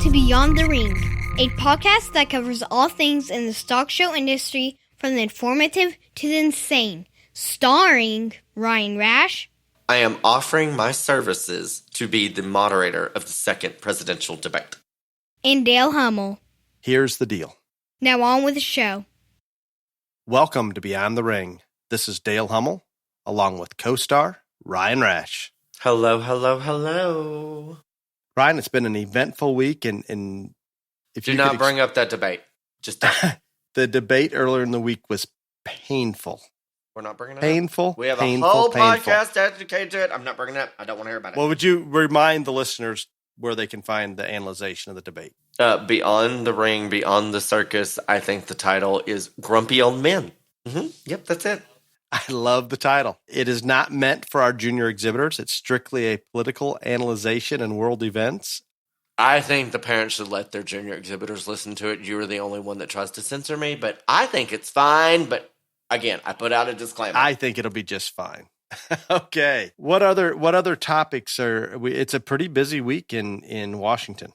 to Beyond the Ring, a podcast that covers all things in the stock show industry from the informative to the insane, starring Ryan Rash. I am offering my services to be the moderator of the second presidential debate. And Dale Hummel. Here's the deal. Now on with the show. Welcome to Beyond the Ring. This is Dale Hummel, along with co-star Ryan Rash. Hello, hello, hello. Ryan, it's been an eventful week, and if Do you not bring up that debate. Just the debate earlier in the week was painful. We're not bringing it Painful. up. We have painful, a whole painful. podcast dedicated to it. I'm not bringing it up. I don't want to hear about it. Well, would you remind the listeners where they can find the analyzation of the debate? Beyond the Ring, Beyond the Circus. I think the title is Grumpy Old Men. Yep, that's it. I love the title. It is not meant for our junior exhibitors. It's strictly a political analyzation and world events. I think the parents should let their junior exhibitors listen to it. You are the only one that tries to censor me, but I think it's fine. But again, I put out a disclaimer. I think it'll be just fine. Okay. What other topics it's a pretty busy week in Washington.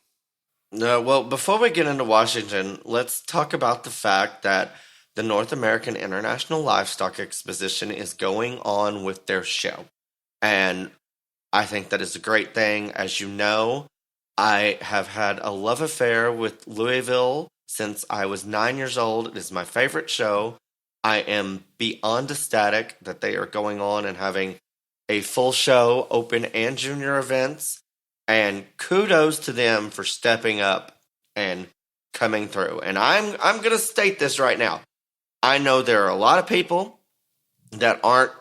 No, well, before we get into Washington, let's talk about the fact that the North American International Livestock Exposition is going on with their show. And I think that is a great thing. As you know, I have had a love affair with Louisville since I was 9 years old. It is my favorite show. I am beyond ecstatic that they are going on and having a full show, open and junior events. And kudos to them for stepping up and coming through. And I'm going to state this right now. I know there are a lot of people that aren't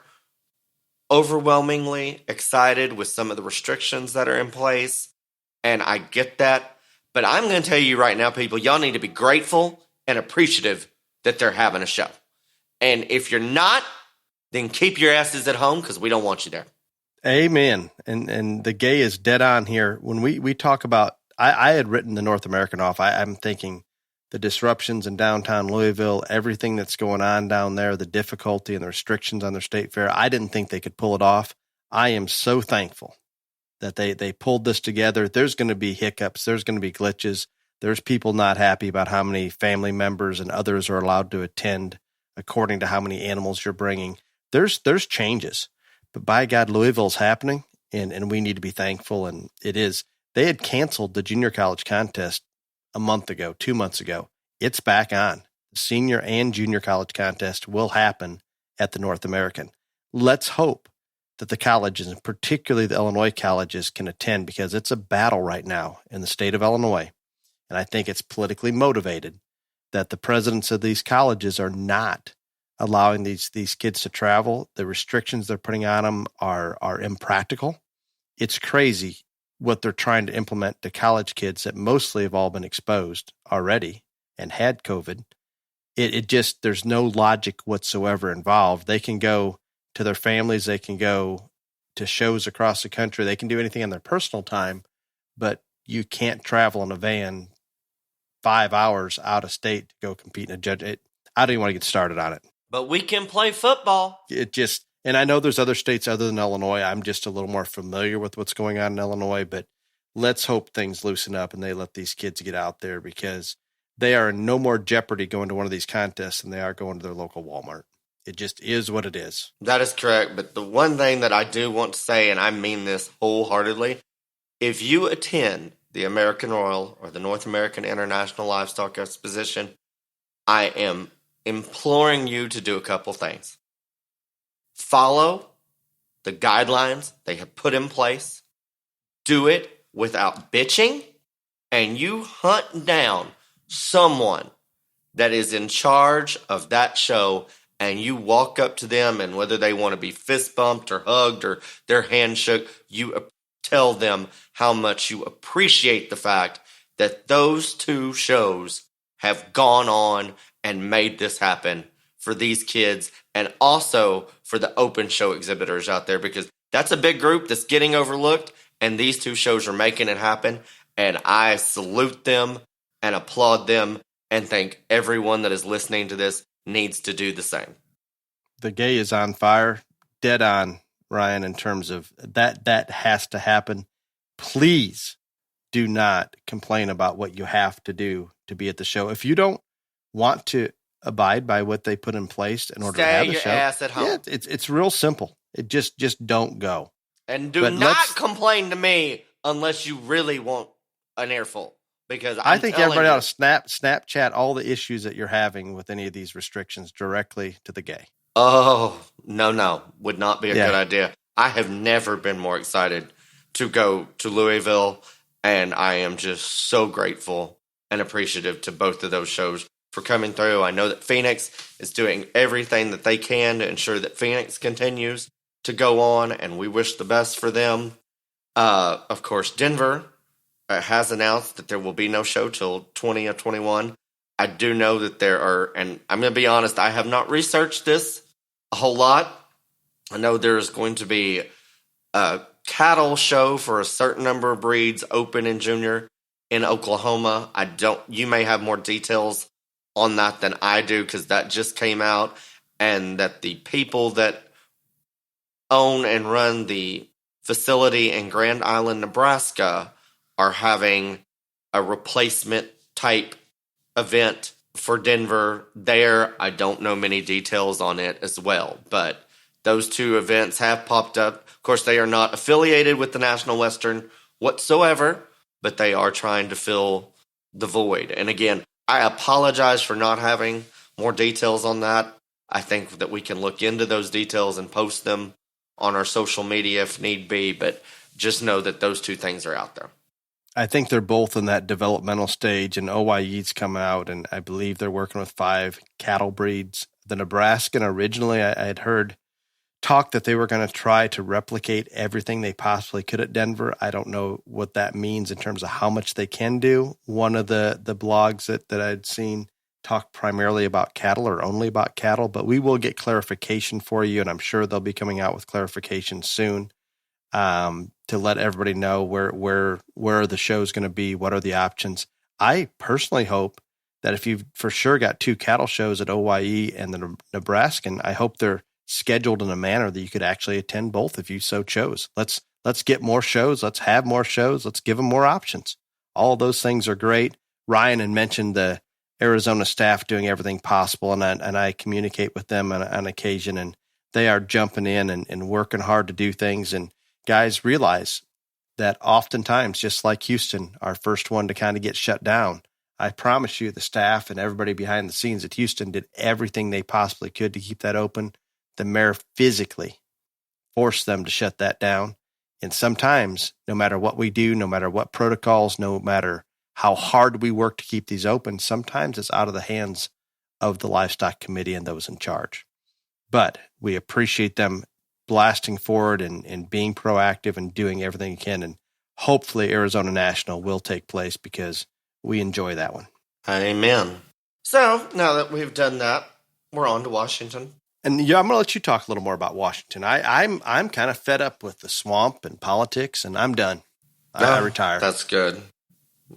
overwhelmingly excited with some of the restrictions that are in place, and I get that. But I'm going to tell you right now, people, y'all need to be grateful and appreciative that they're having a show. And if you're not, then keep your asses at home because we don't want you there. Amen. And the gay is dead on here. When we talk about, I had written the North American off. I'm thinking the disruptions in downtown Louisville, everything that's going on down there, the difficulty and the restrictions on their state fair. I didn't think they could pull it off. I am so thankful that they pulled this together. There's going to be hiccups. There's going to be glitches. There's people not happy about how many family members and others are allowed to attend according to how many animals you're bringing. There's changes. But by God, Louisville's happening, and we need to be thankful, and it is. They had canceled the junior college contest a month ago, 2 months ago. It's back on. The senior and junior college contest will happen at the North American. Let's hope that the colleges, and particularly the Illinois colleges, can attend because it's a battle right now in the state of Illinois. And I think it's politically motivated that the presidents of these colleges are not allowing these kids to travel. The restrictions they're putting on them are impractical. It's crazy what they're trying to implement to college kids that mostly have all been exposed already and had COVID. It just, there's no logic whatsoever involved. They can go to their families. They can go to shows across the country. They can do anything in their personal time, but you can't travel in a van 5 hours out of state to go compete in a judge. I don't even want to get started on it. But we can play football. And I know there's other states other than Illinois. I'm just a little more familiar with what's going on in Illinois, but let's hope things loosen up and they let these kids get out there because they are in no more jeopardy going to one of these contests than they are going to their local Walmart. It just is what it is. That is correct. But the one thing that I do want to say, and I mean this wholeheartedly, if you attend the American Royal or the North American International Livestock Exposition, I am imploring you to do a couple things. Follow the guidelines they have put in place. Do it without bitching, and you hunt down someone that is in charge of that show, and you walk up to them, and whether they want to be fist bumped or hugged or their hand shook, you tell them how much you appreciate the fact that those two shows have gone on and made this happen for these kids and also for the open show exhibitors out there, because that's a big group that's getting overlooked, and these two shows are making it happen. And I salute them and applaud them and think everyone that is listening to this needs to do the same. The gay is on fire, dead on, Ryan, in terms of that has to happen. Please do not complain about what you have to do to be at the show. If you don't want to abide by what they put in place in order to have the your show, ass at home. yeah, it's real simple. It just don't go. And do But not complain to me unless you really want an earful. Because I think everybody ought to Snapchat all the issues that you're having with any of these restrictions directly to the gay. Oh, no. Would not be a good idea. I have never been more excited to go to Louisville, and I am just so grateful and appreciative to both of those shows for coming through. I know that Phoenix is doing everything that they can to ensure that Phoenix continues to go on, and we wish the best for them. Of course, Denver has announced that there will be no show till 2021. I do know that there are, and I'm going to be honest, I have not researched this a whole lot. I know there's going to be a cattle show for a certain number of breeds open in Junior in Oklahoma. You may have more details on that than I do, because that just came out, and that the people that own and run the facility in Grand Island, Nebraska, are having a replacement type event for Denver there. I don't know many details on it as well, but those two events have popped up. Of course, they are not affiliated with the National Western whatsoever, but they are trying to fill the void. And again, I apologize for not having more details on that. I think that we can look into those details and post them on our social media if need be, but just know that those two things are out there. I think they're both in that developmental stage, and OYE's come out, and I believe they're working with 5 cattle breeds. The Nebraskan, originally, I had heard talk that they were going to try to replicate everything they possibly could at Denver. I don't know what that means in terms of how much they can do. One of the blogs that I'd seen talked primarily about cattle or only about cattle, but we will get clarification for you, and I'm sure they'll be coming out with clarification soon. To let everybody know where the show's going to be, what are the options. I personally hope that if you've for sure got 2 cattle shows at OYE and the Nebraskan, I hope they're scheduled in a manner that you could actually attend both if you so chose. Let's get more shows. Let's have more shows. Let's give them more options. All of those things are great. Ryan had mentioned the Arizona staff doing everything possible, and I communicate with them on occasion, and they are jumping in and working hard to do things. And guys, realize that oftentimes, just like Houston, our first one to kind of get shut down, I promise you the staff and everybody behind the scenes at Houston did everything they possibly could to keep that open. The mayor physically forced them to shut that down. And sometimes, no matter what we do, no matter what protocols, no matter how hard we work to keep these open, sometimes it's out of the hands of the livestock committee and those in charge. But we appreciate them blasting forward and being proactive and doing everything you can. And hopefully Arizona National will take place because we enjoy that one. Amen. So now that we've done that, we're on to Washington. And I'm going to let you talk a little more about Washington. I'm kind of fed up with the swamp and politics, and I'm done. I retire. That's good.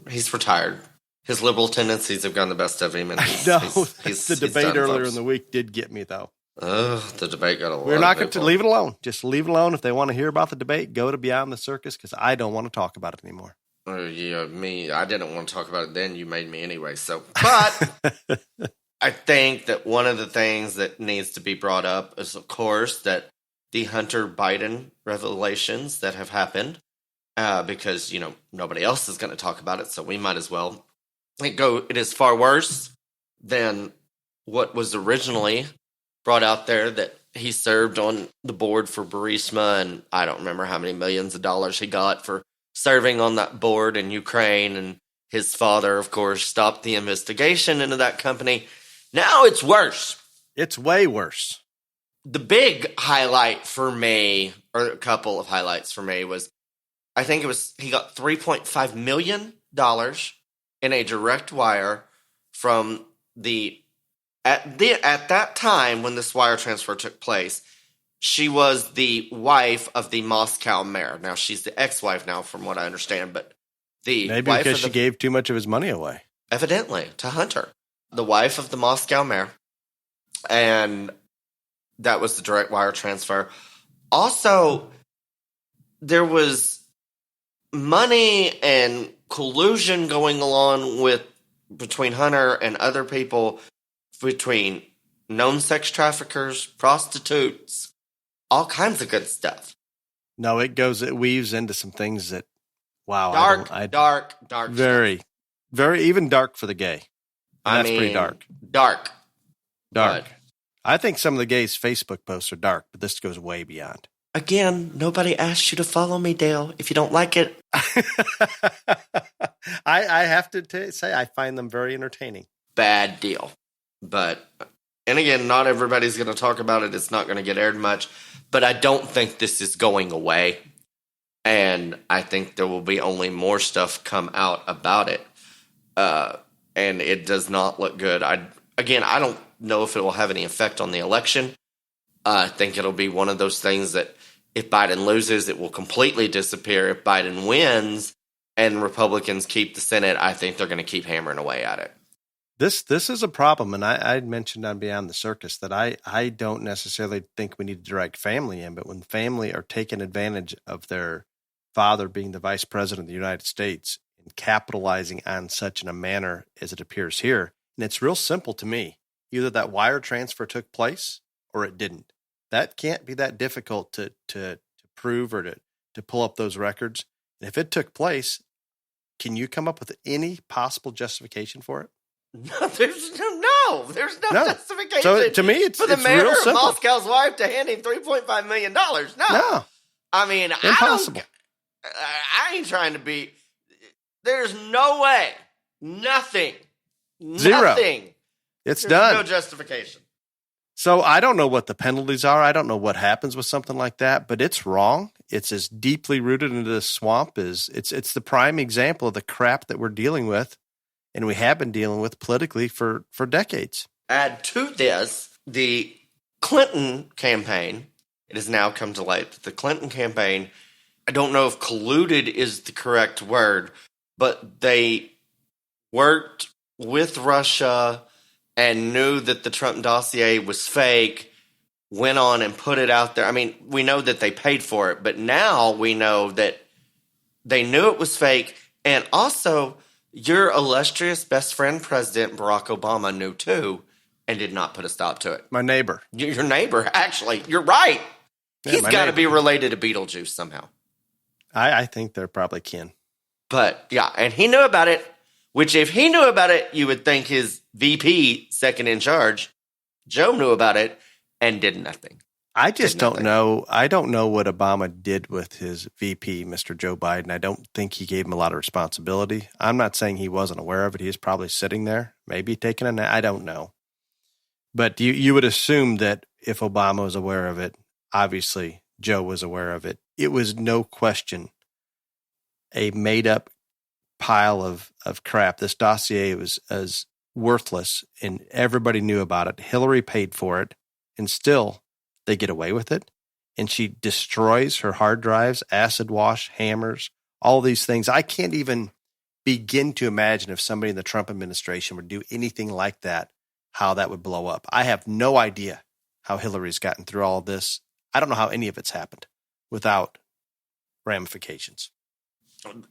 He's retired. His liberal tendencies have gotten the best of him. And the debate earlier in the week did get me, though. Oh, the debate got a lot. We're not going to leave it alone. Just leave it alone. If they want to hear about the debate, go to Beyond the Circus, because I don't want to talk about it anymore. I didn't want to talk about it then. You made me anyway. So, but I think that one of the things that needs to be brought up is, of course, that the Hunter Biden revelations that have happened, because, nobody else is going to talk about it. So we might as well. It is far worse than what was originally brought out there, that he served on the board for Burisma, and I don't remember how many millions of dollars he got for serving on that board in Ukraine, and his father, of course, stopped the investigation into that company. Now it's worse. It's way worse. The big highlight for me, or a couple of highlights for me, was he got $3.5 million in a direct wire from at that time when this wire transfer took place. She was the wife of the Moscow mayor. Now, she's the ex-wife now, from what I understand, but maybe because she gave too much of his money away. Evidently, to Hunter. The wife of the Moscow mayor. And that was the direct wire transfer. Also, there was money and collusion going along between Hunter and other people, between known sex traffickers, prostitutes, all kinds of good stuff. No, it weaves into some things that, wow. Dark very, stuff. very, even dark for the gay. That's pretty dark. Dark. But I think some of the gays' Facebook posts are dark, but this goes way beyond. Again, nobody asked you to follow me, Dale. If you don't like it. I have to say I find them very entertaining. Bad deal. And again, not everybody's going to talk about it. It's not going to get aired much. But I don't think this is going away. And I think there will be only more stuff come out about it. And it does not look good. I don't know if it will have any effect on the election. I think it'll be one of those things that if Biden loses, it will completely disappear. If Biden wins and Republicans keep the Senate, I think they're going to keep hammering away at it. This is a problem, and I mentioned on Beyond the Circus that I don't necessarily think we need to drag family in, but when family are taking advantage of their father being the vice president of the United States and capitalizing on such in a manner as it appears here, and it's real simple to me. Either that wire transfer took place or it didn't. That can't be that difficult to prove or to pull up those records. And if it took place, can you come up with any possible justification for it? No, there's no justification. So to me, it's for the mayor real of simple. Moscow's wife to hand him $3.5 million. No. I mean, impossible. I ain't trying to be. There's no way. Nothing. Zero. Nothing. It's There's done. No justification. So I don't know what the penalties are. I don't know what happens with something like that, but it's wrong. It's as deeply rooted into the swamp as it's the prime example of the crap that we're dealing with, and we have been dealing with politically for decades. Add to this the Clinton campaign. It has now come to light that the Clinton campaign, I don't know if colluded is the correct word, but they worked with Russia and knew that the Trump dossier was fake, went on and put it out there. I mean, we know that they paid for it, but now we know that they knew it was fake. And also, your illustrious best friend, President Barack Obama, knew too and did not put a stop to it. My neighbor. Your neighbor, actually. You're right. Yeah, He's got to be related to Beetlejuice somehow. I think they're probably kin. But, yeah, and he knew about it. Which, if he knew about it, you would think his VP, second in charge, Joe, knew about it and did nothing. I just don't know. I don't know what Obama did with his VP, Mr. Joe Biden. I don't think he gave him a lot of responsibility. I'm not saying he wasn't aware of it. He was probably sitting there, maybe taking a nap. I don't know. But you would assume that if Obama was aware of it, obviously Joe was aware of it. It was no question a made-up pile of crap. This dossier was as worthless, and everybody knew about it. Hillary paid for it, and still they get away with it. And she destroys her hard drives, acid wash, hammers, all these things. I can't even begin to imagine if somebody in the Trump administration would do anything like that, how that would blow up. I have no idea how Hillary's gotten through all of this. I don't know how any of it's happened without ramifications.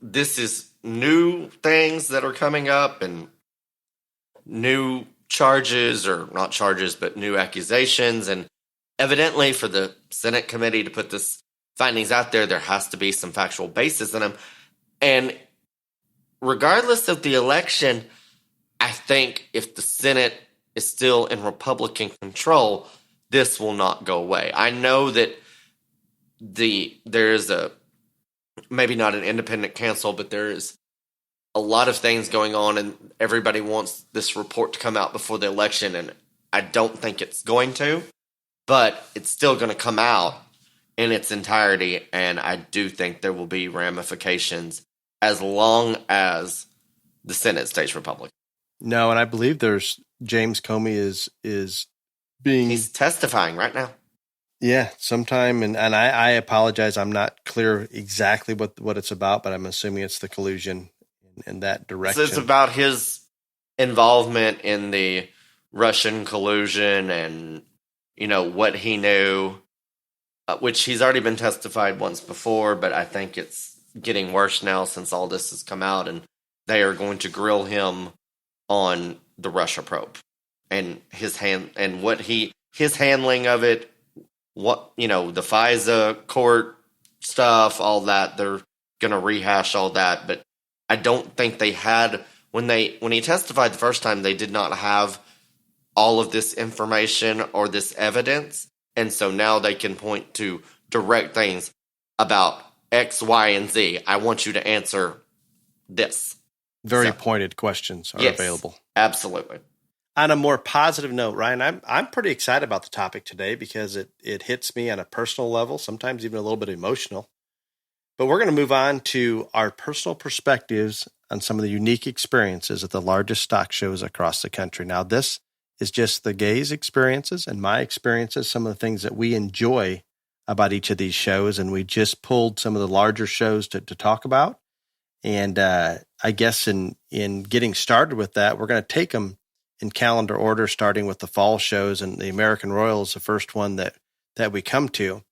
This is new things that are coming up and new charges, or not charges, but new accusations. And evidently for the Senate committee to put this findings out there, there has to be some factual basis in them. And regardless of the election, I think if the Senate is still in Republican control, this will not go away. I know that there is maybe not an independent counsel, but there is a lot of things going on, and everybody wants this report to come out before the election, and I don't think it's going to, but it's still going to come out in its entirety, and I do think there will be ramifications as long as the Senate stays Republican. No, and I believe there's James Comey is being... He's testifying right now. Yeah, sometime, and I apologize. I'm not clear exactly what it's about, but I'm assuming it's the collusion in that direction. So it's about his involvement in the Russian collusion and, what he knew, which he's already been testified once before, but I think it's getting worse now since all this has come out, and they are going to grill him on the Russia probe and his handling of it. What, the FISA court stuff, all that. They're going to rehash all that, but I don't think they had when he testified the first time. They did not have all of this information or this evidence, and so now they can point to direct things about X, Y, and Z. I want you to answer this. Very pointed questions are available. Absolutely. On a more positive note, Ryan, I'm pretty excited about the topic today because it hits me on a personal level, sometimes even a little bit emotional. But we're going to move on to our personal perspectives on some of the unique experiences at the largest stock shows across the country. Now, this is just the Gays' experiences and my experiences, some of the things that we enjoy about each of these shows. And we just pulled some of the larger shows to talk about. And I guess in getting started with that, we're going to take them in calendar order, starting with the fall shows, and the American Royal is the first one that we come to.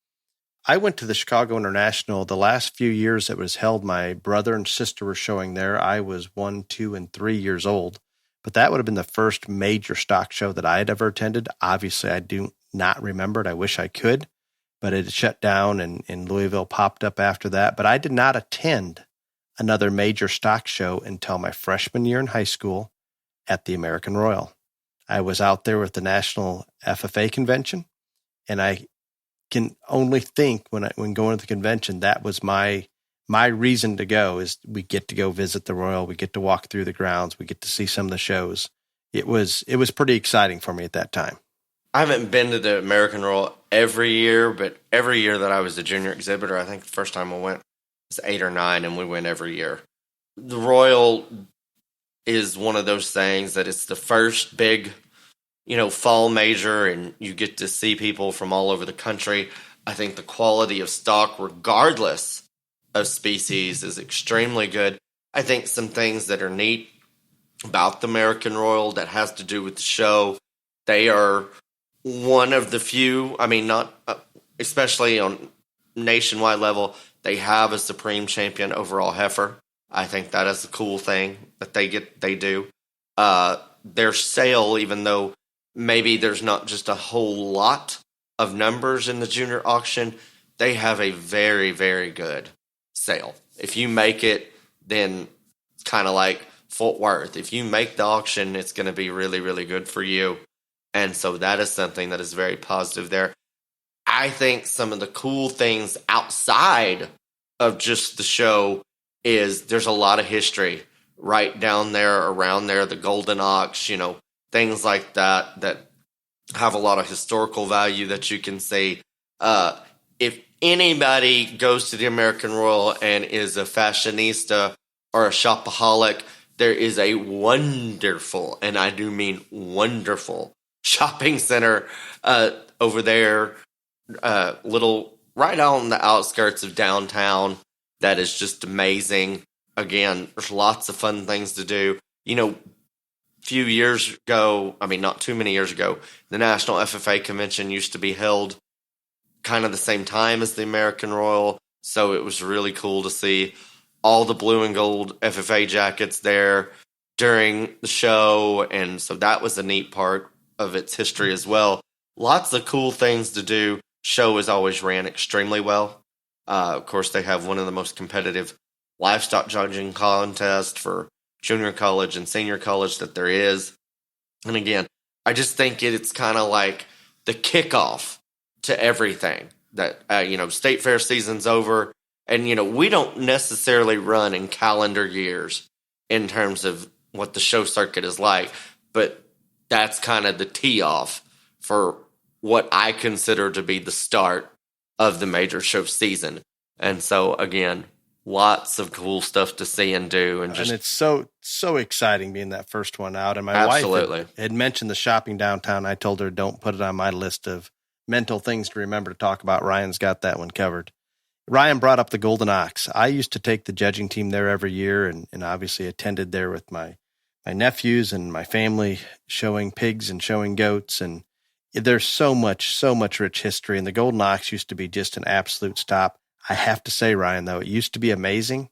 I went to the Chicago International the last few years that was held. My brother and sister were showing there. I was 1, 2, and 3 years old, but that would have been the first major stock show that I had ever attended. Obviously, I do not remember it. I wish I could, but it shut down and Louisville popped up after that. But I did not attend another major stock show until my freshman year in high school at the American Royal. I was out there with the National FFA convention, and I can only think when going to the convention, that was my reason to go. Is we get to go visit the Royal, we get to walk through the grounds, we get to see some of the shows. It was pretty exciting for me at that time. I haven't been to the American Royal every year, but every year that I was a junior exhibitor, I think the first time I went was 8 or 9, and we went every year. The Royal is one of those things that it's the first big, fall major, and you get to see people from all over the country. I think the quality of stock, regardless of species, is extremely good. I think some things that are neat about the American Royal that has to do with the show, they are one of the few, not especially on nationwide level, they have a supreme champion overall heifer. I think that is a cool thing that they do. Their sale, even though maybe there's not just a whole lot of numbers in the junior auction, they have a very, very good sale. If you make it, then it's kind of like Fort Worth. If you make the auction, it's going to be really, really good for you. And so that is something that is very positive there. I think some of the cool things outside of just the show is there's a lot of history right down there, around there, the Golden Ox, things like that have a lot of historical value that you can see. If anybody goes to the American Royal and is a fashionista or a shopaholic, there is a wonderful, and I do mean wonderful, shopping center over there, little right on the outskirts of downtown. That is just amazing. Again, there's lots of fun things to do. Few years ago, not too many years ago, the National FFA Convention used to be held kind of the same time as the American Royal. So it was really cool to see all the blue and gold FFA jackets there during the show. And so that was a neat part of its history as well. Lots of cool things to do. Show is always ran extremely well. Of course, they have one of the most competitive livestock judging contests for junior college and senior college that there is. And again, I just think it's kind of like the kickoff to everything. That, state fair season's over. And, we don't necessarily run in calendar years in terms of what the show circuit is like. But that's kind of the tee-off for what I consider to be the start of the major show season. And so, again, lots of cool stuff to see and do. And it's so exciting being that first one out. And my wife had mentioned the shopping downtown. I told her, don't put it on my list of mental things to remember to talk about. Ryan's got that one covered. Ryan brought up the Golden Ox. I used to take the judging team there every year and obviously attended there with my nephews and my family, showing pigs and showing goats. And there's so much rich history. And the Golden Ox used to be just an absolute stop. I have to say, Ryan, though, it used to be amazing.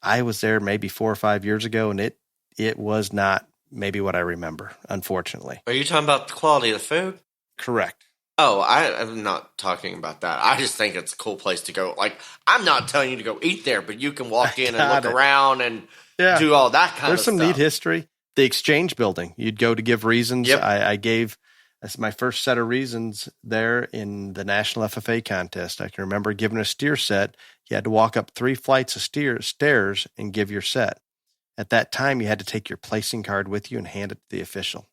I was there maybe 4 or 5 years ago, and it was not maybe what I remember, unfortunately. Are you talking about the quality of the food? Correct. Oh, I'm not talking about that. I just think it's a cool place to go. Like, I'm not telling you to go eat there, but you can walk in and look around and do all that kind of stuff. There's some neat history. The Exchange Building, you'd go to give reasons. Yep. I gave my first set of reasons there in the National FFA contest. I can remember giving a steer set. You had to walk up 3 flights of stairs and give your set. At that time, you had to take your placing card with you and hand it to the official.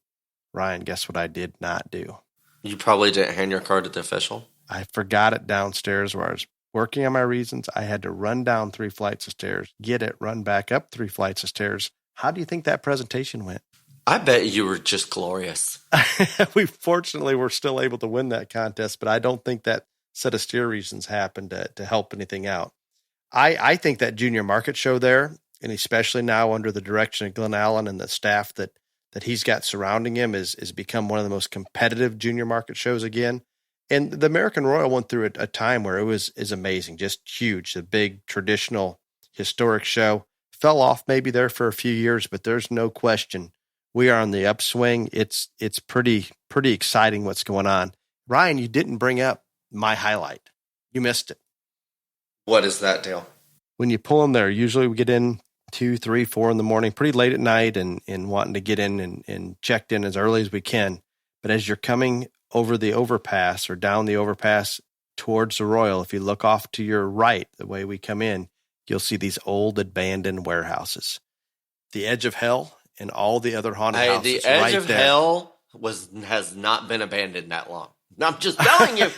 Ryan, guess what I did not do? You probably didn't hand your card to the official. I forgot it downstairs where I was working on my reasons. I had to run down 3 flights of stairs, get it, run back up 3 flights of stairs. How do you think that presentation went? I bet you were just glorious. We fortunately were still able to win that contest, but I don't think that set of steer reasons happened to help anything out. I think that junior market show there, and especially now under the direction of Glenn Allen and the staff that he's got surrounding him, is become one of the most competitive junior market shows again. And the American Royal went through a time where is amazing, just huge, a big traditional historic show. Fell off maybe there for a few years, but there's no question we are on the upswing. It's pretty exciting what's going on. Ryan, you didn't bring up my highlight. You missed it. What is that deal? When you pull in there, usually we get in 2, 3, 4 in the morning, pretty late at night, and wanting to get in and checked in as early as we can. But as you're coming over the overpass or down the overpass towards the Royal, if you look off to your right, the way we come in, you'll see these old abandoned warehouses. The Edge of Hell and all the other haunted houses. The Edge of Hell has not been abandoned that long. I'm just telling you.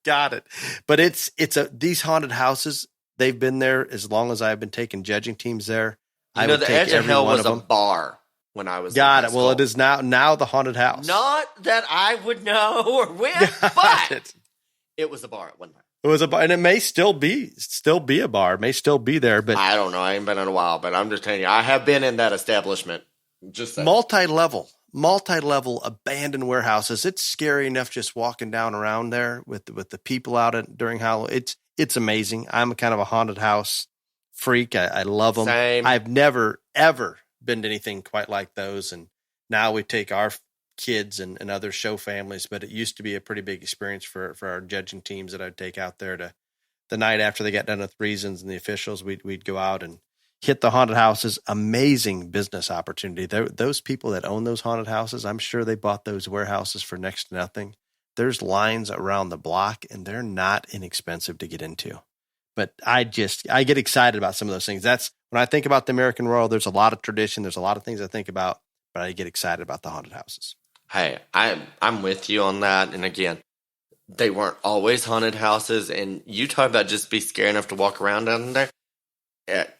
Got it. But these haunted houses, they've been there as long as I've been taking judging teams there. The Edge of Hell was a bar when I was Got it. Well, it is now the haunted house. Not that I would know or win, but it was a bar at one time. It was a bar, and it may still be a bar. It may still be there, but I don't know. I ain't been in a while, but I'm just telling you, I have been in that establishment. Just saying. multi-level abandoned warehouses. It's scary enough just walking down around there with the people out during Halloween. It's amazing. I'm kind of a haunted house freak. I love them. Same. I've never ever been to anything quite like those, and now we take our kids and other show families, but it used to be a pretty big experience for our judging teams that I'd take out there to the night after they got done with reasons and the officials. We'd go out and hit the haunted houses. Amazing business opportunity. Those people that own those haunted houses, I'm sure they bought those warehouses for next to nothing. There's lines around the block, and they're not inexpensive to get into. But I get excited about some of those things. That's when I think about the American Royal, there's a lot of tradition. There's a lot of things I think about, but I get excited about the haunted houses. Hey, I'm with you on that. And again, they weren't always haunted houses. And you talk about just be scared enough to walk around down there.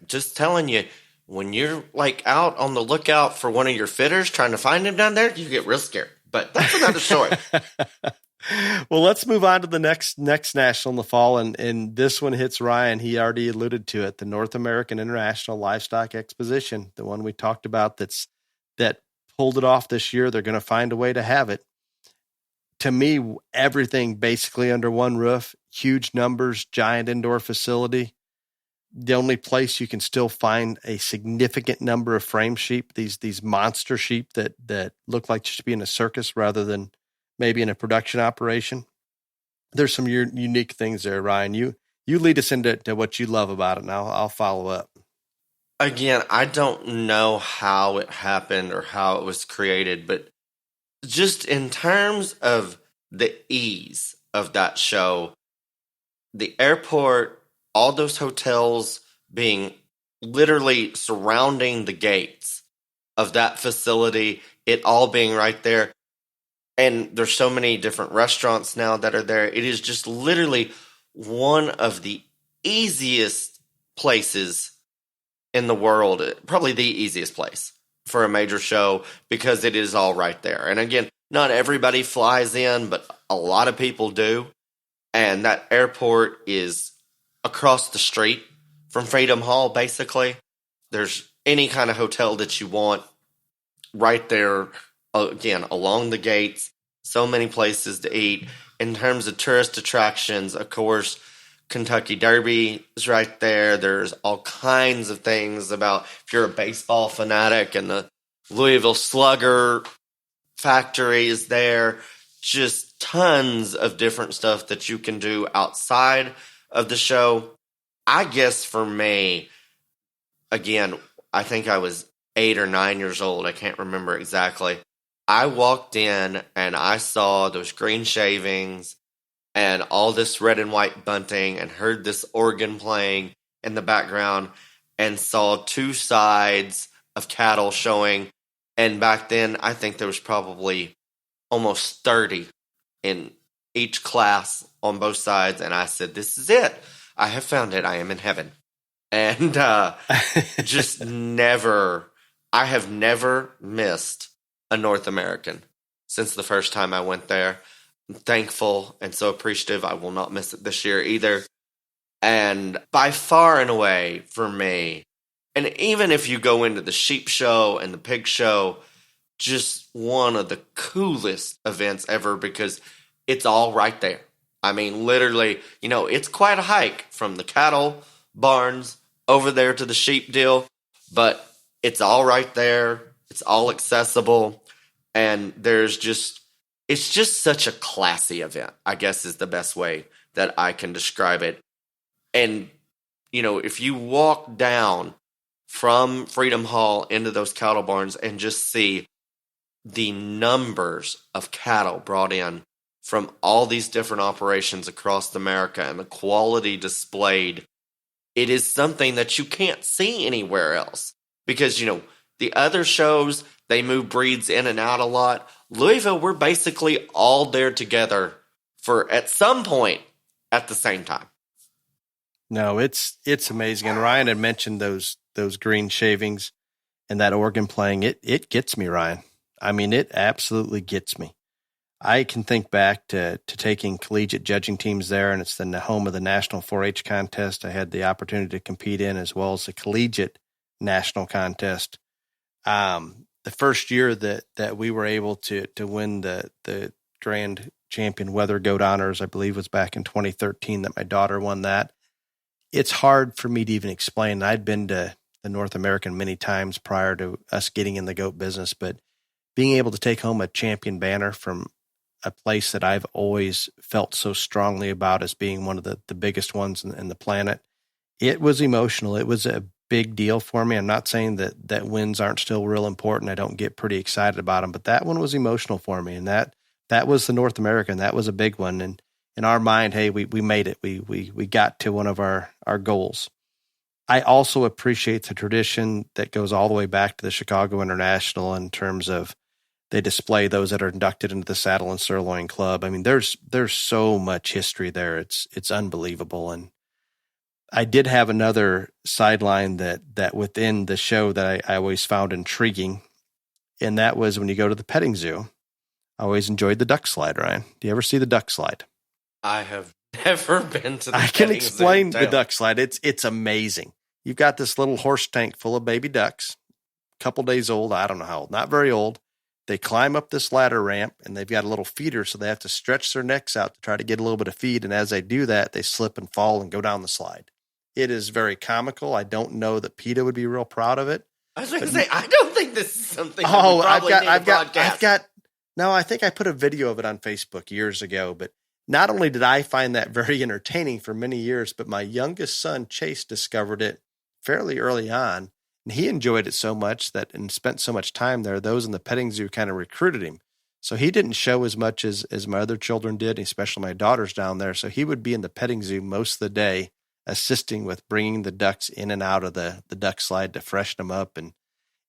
Just telling you, when you're like out on the lookout for one of your fitters trying to find him down there, you get real scared. But that's another story. Well, let's move on to the next national in the fall. And this one hits Ryan. He already alluded to it. The North American International Livestock Exposition, the one we talked about that pulled it off this year. They're going to find a way to have it. To me, everything basically under one roof, huge numbers, giant indoor facility. The only place you can still find a significant number of frame sheep, these monster sheep that look like they should be in a circus rather than maybe in a production operation. There's some unique things there, Ryan. You lead us into what you love about it, and I'll follow up. Again, I don't know how it happened or how it was created, but just in terms of the ease of that show, the airport, all those hotels being literally surrounding the gates of that facility, it all being right there. And there's so many different restaurants now that are there. It is just literally one of the easiest places in the world, probably the easiest place for a major show because it is all right there. And again, not everybody flies in, but a lot of people do. And that airport is across the street from Freedom Hall, basically. There's any kind of hotel that you want right there, again, along the gates. So many places to eat. In terms of tourist attractions, of course, Kentucky Derby is right there. There's all kinds of things about if you're a baseball fanatic, and the Louisville Slugger factory is there. Just tons of different stuff that you can do outside of the show. I guess for me, again, I think I was 8 or 9 years old. I can't remember exactly. I walked in and I saw those green shavings and all this red and white bunting and heard this organ playing in the background and saw two sides of cattle showing. And back then, I think there was probably almost 30 in each class on both sides. And I said, this is it. I have found it. I am in heaven. And just never, I have never missed a North American since the first time I went there. I'm thankful and so appreciative. I will not miss it this year either. And by far and away for me, and even if you go into the sheep show and the pig show, just one of the coolest events ever because it's all right there. I mean, literally, it's quite a hike from the cattle barns over there to the sheep deal, but it's all right there. It's all accessible. And it's just such a classy event, I guess is the best way that I can describe it. And, if you walk down from Freedom Hall into those cattle barns and just see the numbers of cattle brought in from all these different operations across America and the quality displayed, it is something that you can't see anywhere else. Because, the other shows, they move breeds in and out a lot. Louisville, we're basically all there together at some point at the same time. No, it's amazing. And Ryan had mentioned those green shavings and that organ playing. It gets me, Ryan. I mean, it absolutely gets me. I can think back to taking collegiate judging teams there, and it's the home of the National 4-H contest I had the opportunity to compete in, as well as the collegiate national contest. The first year that we were able to win the grand champion Weather Goat honors, I believe was back in 2013 that my daughter won that. It's hard for me to even explain. I'd been to the North American many times prior to us getting in the goat business, but being able to take home a champion banner from a place that I've always felt so strongly about as being one of the biggest ones in the planet, it was emotional. It was a big deal for me. I'm not saying that wins aren't still real important. I don't get pretty excited about them, but that one was emotional for me. And that was the North American. That was a big one. And in our mind, hey, we made it. We got to one of our goals. I also appreciate the tradition that goes all the way back to the Chicago International in terms of they display those that are inducted into the Saddle and Sirloin Club. I mean, there's so much history there. It's unbelievable. And I did have another sideline that within the show that I always found intriguing, and that was when you go to the petting zoo. I always enjoyed the duck slide, Ryan. Do you ever see the duck slide? I have never been to the I can explain the duck slide. It's amazing. You've got this little horse tank full of baby ducks, a couple days old. I don't know how old, not very old. They climb up this ladder ramp, and they've got a little feeder, so they have to stretch their necks out to try to get a little bit of feed. And as they do that, they slip and fall and go down the slide. It is very comical. I don't know that PETA would be real proud of it. I was going to say, I don't think this is something that we probably need to broadcast. No, I think I put a video of it on Facebook years ago, but not only did I find that very entertaining for many years, but my youngest son, Chase, discovered it fairly early on, and he enjoyed it so much and spent so much time there, those in the petting zoo kind of recruited him. So he didn't show as much as my other children did, especially my daughters down there. So he would be in the petting zoo most of the day, assisting with bringing the ducks in and out of the duck slide to freshen them up. And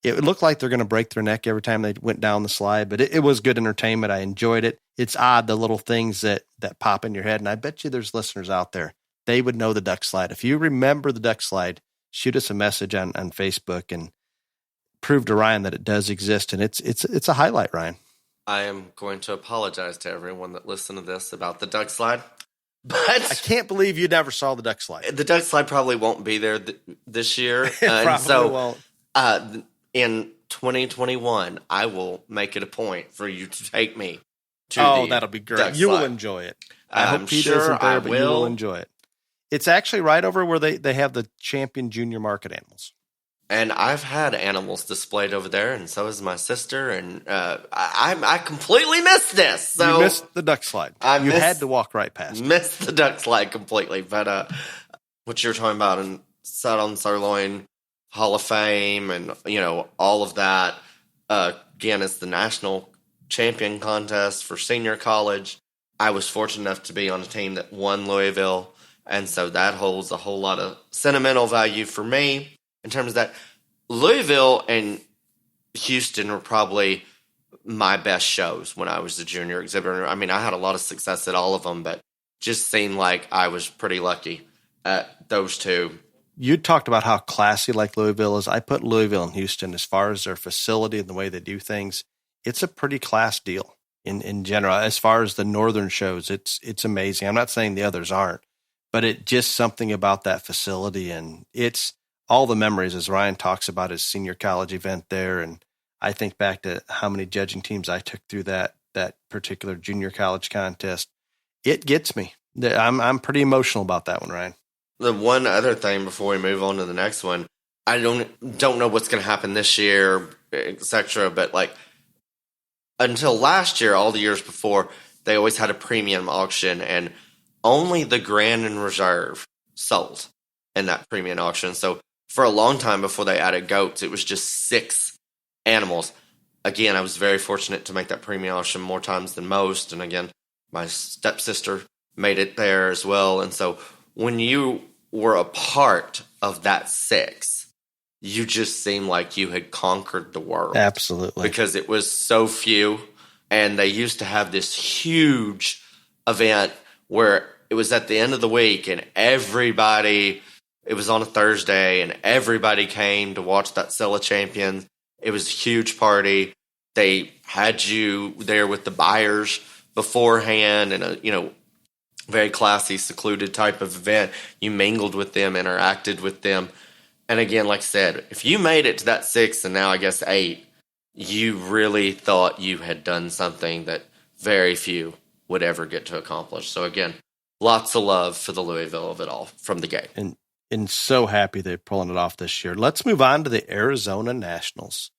it looked like they're going to break their neck every time they went down the slide, but it was good entertainment. I enjoyed it. It's odd, the little things that pop in your head. And I bet you there's listeners out there, they would know the duck slide. If you remember the duck slide, shoot us a message on Facebook and prove to Ryan that it does exist. And it's a highlight, Ryan. I am going to apologize to everyone that listened to this about the duck slide. But I can't believe you never saw the duck slide. The duck slide probably won't be there this year. Probably won't. In 2021, I will make it a point for you to take me to that'll be great. duck You slide. will enjoy it. I hope PETA sure isn't there, I but will. you will enjoy it. It's actually right over where they have the champion junior market animals. And I've had animals displayed over there, and so has my sister. And I completely missed this. So you missed the duck slide. You had to walk right past. Missed the duck slide completely. But what you're talking about, and Saddle Sirloin Hall of Fame, and all of that. Again, it's the national champion contest for senior college. I was fortunate enough to be on a team that won Louisville, and so that holds a whole lot of sentimental value for me. In terms of that, Louisville and Houston were probably my best shows when I was the junior exhibitor. I mean, I had a lot of success at all of them, but just seemed like I was pretty lucky at those two. You talked about how classy like Louisville is. I put Louisville and Houston as far as their facility and the way they do things. It's a pretty class deal in general. As far as the northern shows, it's amazing. I'm not saying the others aren't, but it just something about that facility, and it's all the memories as Ryan talks about his senior college event there. And I think back to how many judging teams I took through that particular junior college contest. It gets me. I'm pretty emotional about that one, Ryan. The one other thing before we move on to the next one, I don't know what's going to happen this year, etc. But until last year, all the years before, they always had a premium auction, and only the Grand and Reserve sold in that premium auction. So for a long time before they added goats, it was just 6 animals. Again, I was very fortunate to make that premium auction more times than most. And again, my stepsister made it there as well. And so when you were a part of that 6, you just seemed like you had conquered the world. Absolutely. Because it was so few. And they used to have this huge event where it was at the end of the week, and it was on a Thursday, and everybody came to watch that Sella Champions. It was a huge party. They had you there with the buyers beforehand, in a very classy, secluded type of event. You mingled with them, interacted with them. And again, like I said, if you made it to that 6 and now I guess 8, you really thought you had done something that very few would ever get to accomplish. So again, lots of love for the Louisville of it all from the gate. And so happy they're pulling it off this year. Let's move on to the Arizona Nationals.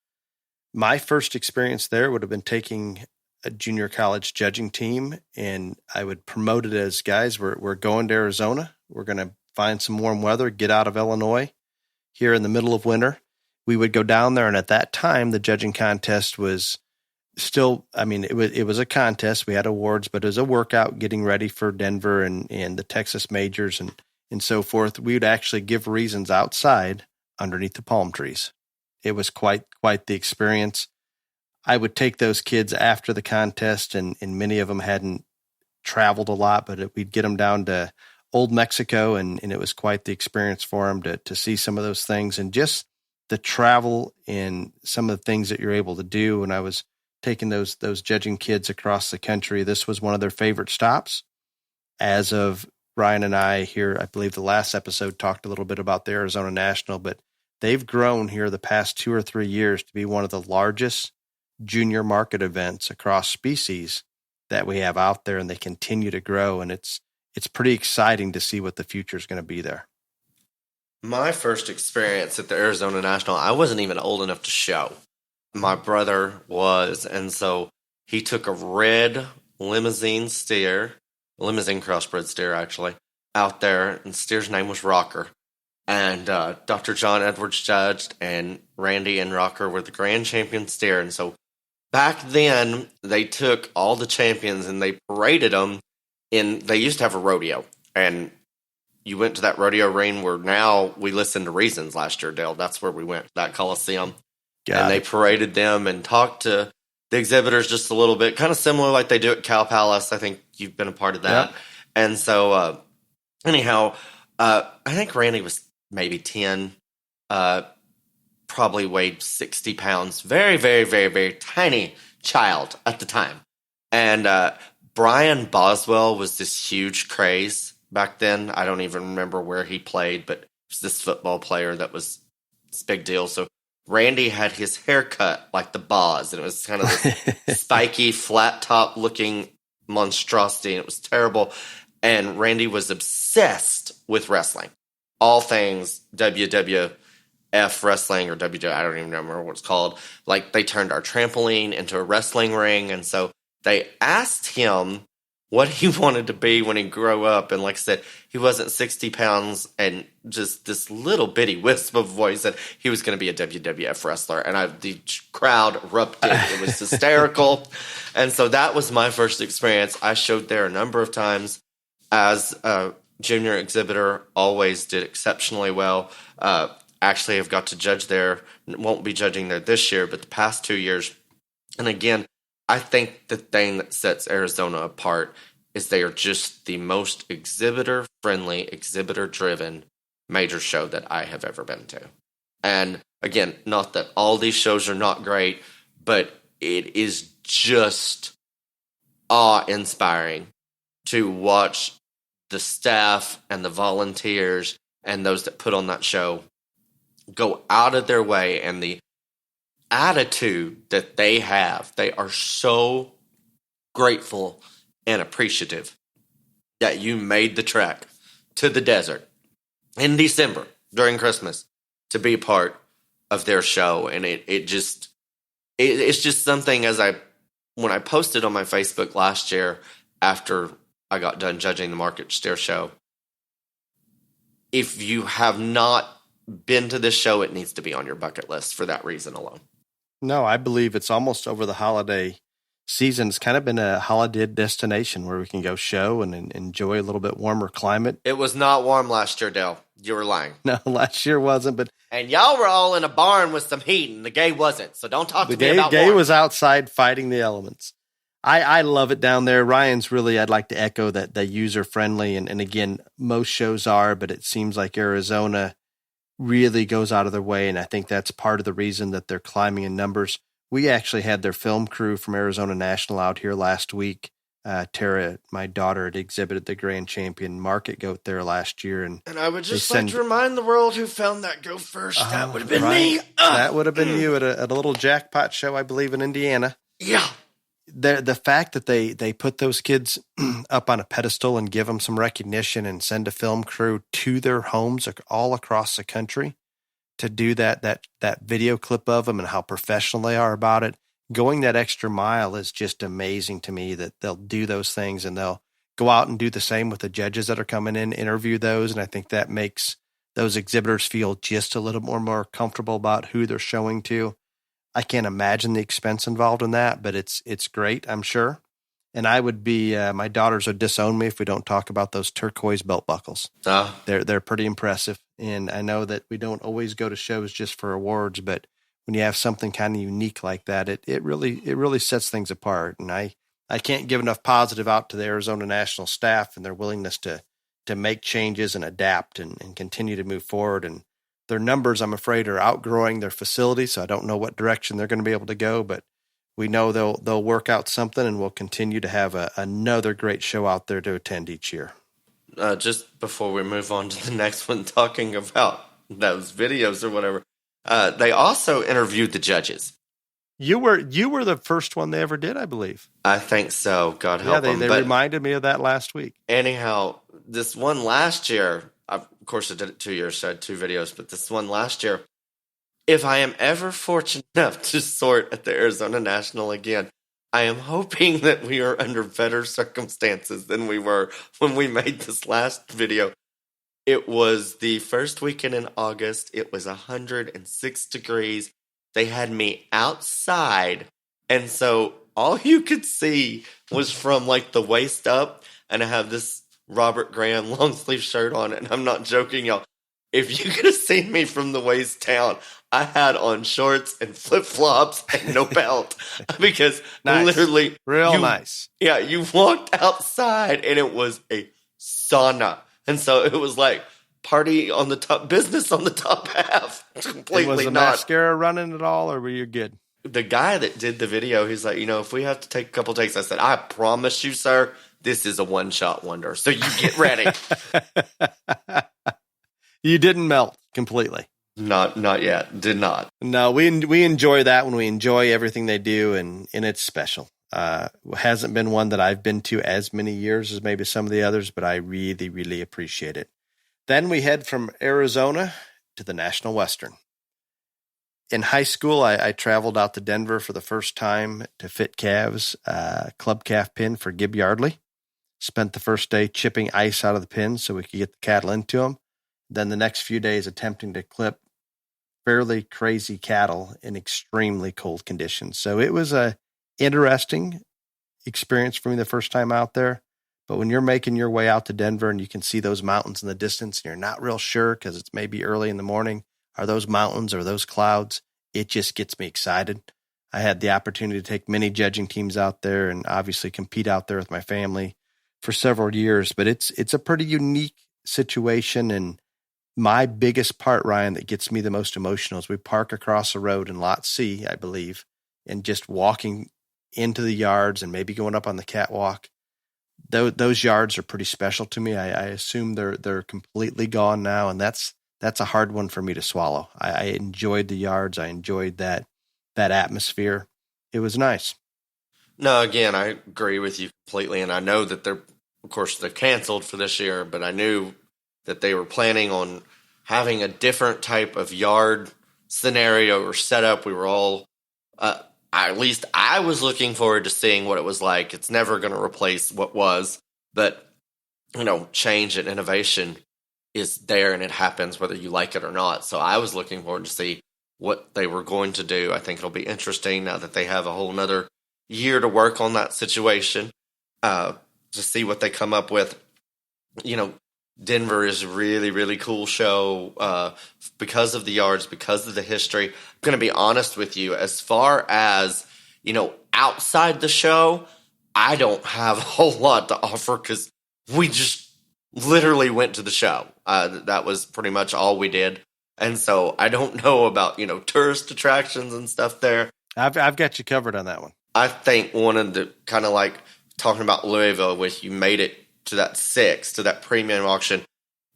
My first experience there would have been taking a junior college judging team, and I would promote it as, guys, we're going to Arizona. We're going to find some warm weather, get out of Illinois here in the middle of winter. We would go down there, and at that time, the judging contest was still, it was a contest. We had awards, but it was a workout getting ready for Denver and the Texas majors and so forth. We would actually give reasons outside underneath the palm trees. It was quite the experience. I would take those kids after the contest, and many of them hadn't traveled a lot, but we'd get them down to Old Mexico, and it was quite the experience for them to see some of those things, and just the travel and some of the things that you're able to do. When I was taking those judging kids across the country, this was one of their favorite stops. As of Ryan and I here, I believe the last episode talked a little bit about the Arizona National, but they've grown here the past 2 or 3 years to be one of the largest junior market events across species that we have out there, and they continue to grow. And it's pretty exciting to see what the future is going to be there. My first experience at the Arizona National, I wasn't even old enough to show. My brother was, and so he took a red limousine crossbred steer, actually, out there, and the steer's name was Rocker. And Dr. John Edwards judged, and Randy and Rocker were the grand champion steer. And so back then, they took all the champions and they paraded them they used to have a rodeo. And you went to that rodeo ring where now we listened to Reasons last year, Dale. That's where we went, that Coliseum. They paraded them and talked to the exhibitors just a little bit, kind of similar like they do at Cow Palace. I think you've been a part of that. Yep. And so, anyhow, I think Randy was maybe 10, probably weighed 60 pounds. Very, very, very, very tiny child at the time. And Brian Boswell was this huge craze back then. I don't even remember where he played, but he was this football player that was this big deal. So Randy had his hair cut like the Boz, and it was kind of this spiky, flat top looking monstrosity, and it was terrible. And Randy was obsessed with wrestling. All things WWF wrestling or WW, I don't even remember what it's called. Like, they turned our trampoline into a wrestling ring. And so they asked him what he wanted to be when he grew up. And like I said, he wasn't 60 pounds and just this little bitty wisp of voice that he was going to be a WWF wrestler. And the crowd erupted. It was hysterical. And so that was my first experience. I showed there a number of times as a junior exhibitor, always did exceptionally well. Actually, I've got to judge there. Won't be judging there this year, but the past 2 years. And again, I think the thing that sets Arizona apart is they are just the most exhibitor-friendly, exhibitor-driven major show that I have ever been to. And again, not that all these shows are not great, but it is just awe-inspiring to watch the staff and the volunteers and those that put on that show go out of their way, and the attitude that they have. They are so grateful and appreciative that you made the trek to the desert in December during Christmas to be part of their show. And it's just something, when I posted on my Facebook last year after I got done judging the Market Steer show, if you have not been to this show, it needs to be on your bucket list for that reason alone. No, I believe it's almost over the holiday season. It's kind of been a holiday destination where we can go show and enjoy a little bit warmer climate. It was not warm last year, Dale. You were lying. No, last year wasn't, but... And y'all were all in a barn with some heat, and the gay wasn't, so don't talk to me about The gay warm. was outside fighting the elements. I love it down there. Ryan's really, I'd like to echo that the user-friendly, and again, most shows are, but it seems like Arizona really goes out of their way, and I think that's part of the reason that they're climbing in numbers. We actually had their film crew from Arizona National out here last week. Tara, my daughter, had exhibited the Grand Champion Market Goat there last year. And I would just like to remind the world who found that goat first. That would have been me. That would have been you at a little jackpot show, I believe, in Indiana. Yeah. The fact that they put those kids up on a pedestal and give them some recognition and send a film crew to their homes all across the country to do that video clip of them and how professional they are about it, going that extra mile is just amazing to me, that they'll do those things and they'll go out and do the same with the judges that are coming in, interview those. And I think that makes those exhibitors feel just a little more comfortable about who they're showing to. I can't imagine the expense involved in that, but it's great, I'm sure. And I would be, my daughters would disown me if we don't talk about those turquoise belt buckles. They're pretty impressive. And I know that we don't always go to shows just for awards, but when you have something kind of unique like that, it really sets things apart. And I can't give enough positive out to the Arizona National staff and their willingness to make changes and adapt and continue to move forward. And their numbers, I'm afraid, are outgrowing their facility, so I don't know what direction they're going to be able to go, but we know they'll work out something, and we'll continue to have another great show out there to attend each year. Just before we move on to the next one, talking about those videos or whatever, they also interviewed the judges. You were the first one they ever did, I believe. I think so. God help them. They reminded me of that last week. Anyhow, this one last year, of course I did it 2 years, so I had 2 videos, but this one last year, if I am ever fortunate enough to sort at the Arizona National again, I am hoping that we are under better circumstances than we were when we made this last video. It was the first weekend in August. It was 106 degrees. They had me outside, and so all you could see was from like the waist up, and I have this Robert Graham long sleeve shirt on, and I'm not joking, y'all. If you could have seen me from the waist down, I had on shorts and flip flops and no belt because literally, nice. Yeah, you walked outside and it was a sauna, and so it was like party on the top, business on the top half. Completely was the not. Mascara running at all, or were you good? The guy that did the video, he's like, if we have to take a couple takes, I said, I promise you, sir, this is a one-shot wonder. So you get ready. You didn't melt completely. Not yet. Did not. No, we enjoy that when we enjoy everything they do, and it's special. Hasn't been one that I've been to as many years as maybe some of the others, but I really, really appreciate it. Then we head from Arizona to the National Western. In high school, I traveled out to Denver for the first time to fit calves, club calf pin for Gib Yardley. Spent the first day chipping ice out of the pins so we could get the cattle into them. Then the next few days attempting to clip fairly crazy cattle in extremely cold conditions. So it was a interesting experience for me the first time out there. But when you're making your way out to Denver and you can see those mountains in the distance and you're not real sure because it's maybe early in the morning, are those mountains or those clouds? It just gets me excited. I had the opportunity to take many judging teams out there and obviously compete out there with my family for several years, but it's a pretty unique situation. And my biggest part, Ryan, that gets me the most emotional is we park across the road in Lot C, I believe, and just walking into the yards and maybe going up on the catwalk. Those yards are pretty special to me. I assume they're completely gone now, and that's a hard one for me to swallow. I enjoyed the yards. I enjoyed that atmosphere. It was nice. No, again, I agree with you completely, and I know that they're canceled for this year, but I knew that they were planning on having a different type of yard scenario or setup. We were all, at least I was looking forward to seeing what it was like. It's never going to replace what was, but, change and innovation is there and it happens whether you like it or not. So I was looking forward to see what they were going to do. I think it'll be interesting now that they have a whole nother year to work on that situation, to see what they come up with. Denver is a really, really cool show because of the yards, because of the history. I'm going to be honest with you. As far as, outside the show, I don't have a whole lot to offer because we just literally went to the show. That was pretty much all we did. And so I don't know about, tourist attractions and stuff there. I've got you covered on that one. I think one of the kind of like talking about Louisville, which you made it to that 6, to that premium auction,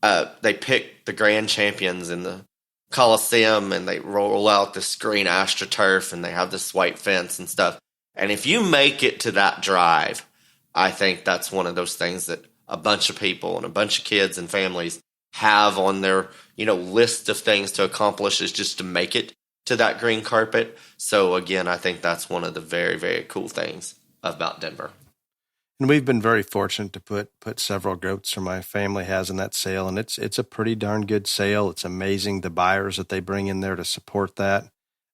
they pick the grand champions in the Coliseum and they roll out this green AstroTurf and they have this white fence and stuff. And if you make it to that drive, I think that's one of those things that a bunch of people and a bunch of kids and families have on their, list of things to accomplish is just to make it to that green carpet. So again, I think that's one of the very, very cool things about Denver. And we've been very fortunate to put several goats from my family has in that sale, and it's a pretty darn good sale. It's amazing the buyers that they bring in there to support that.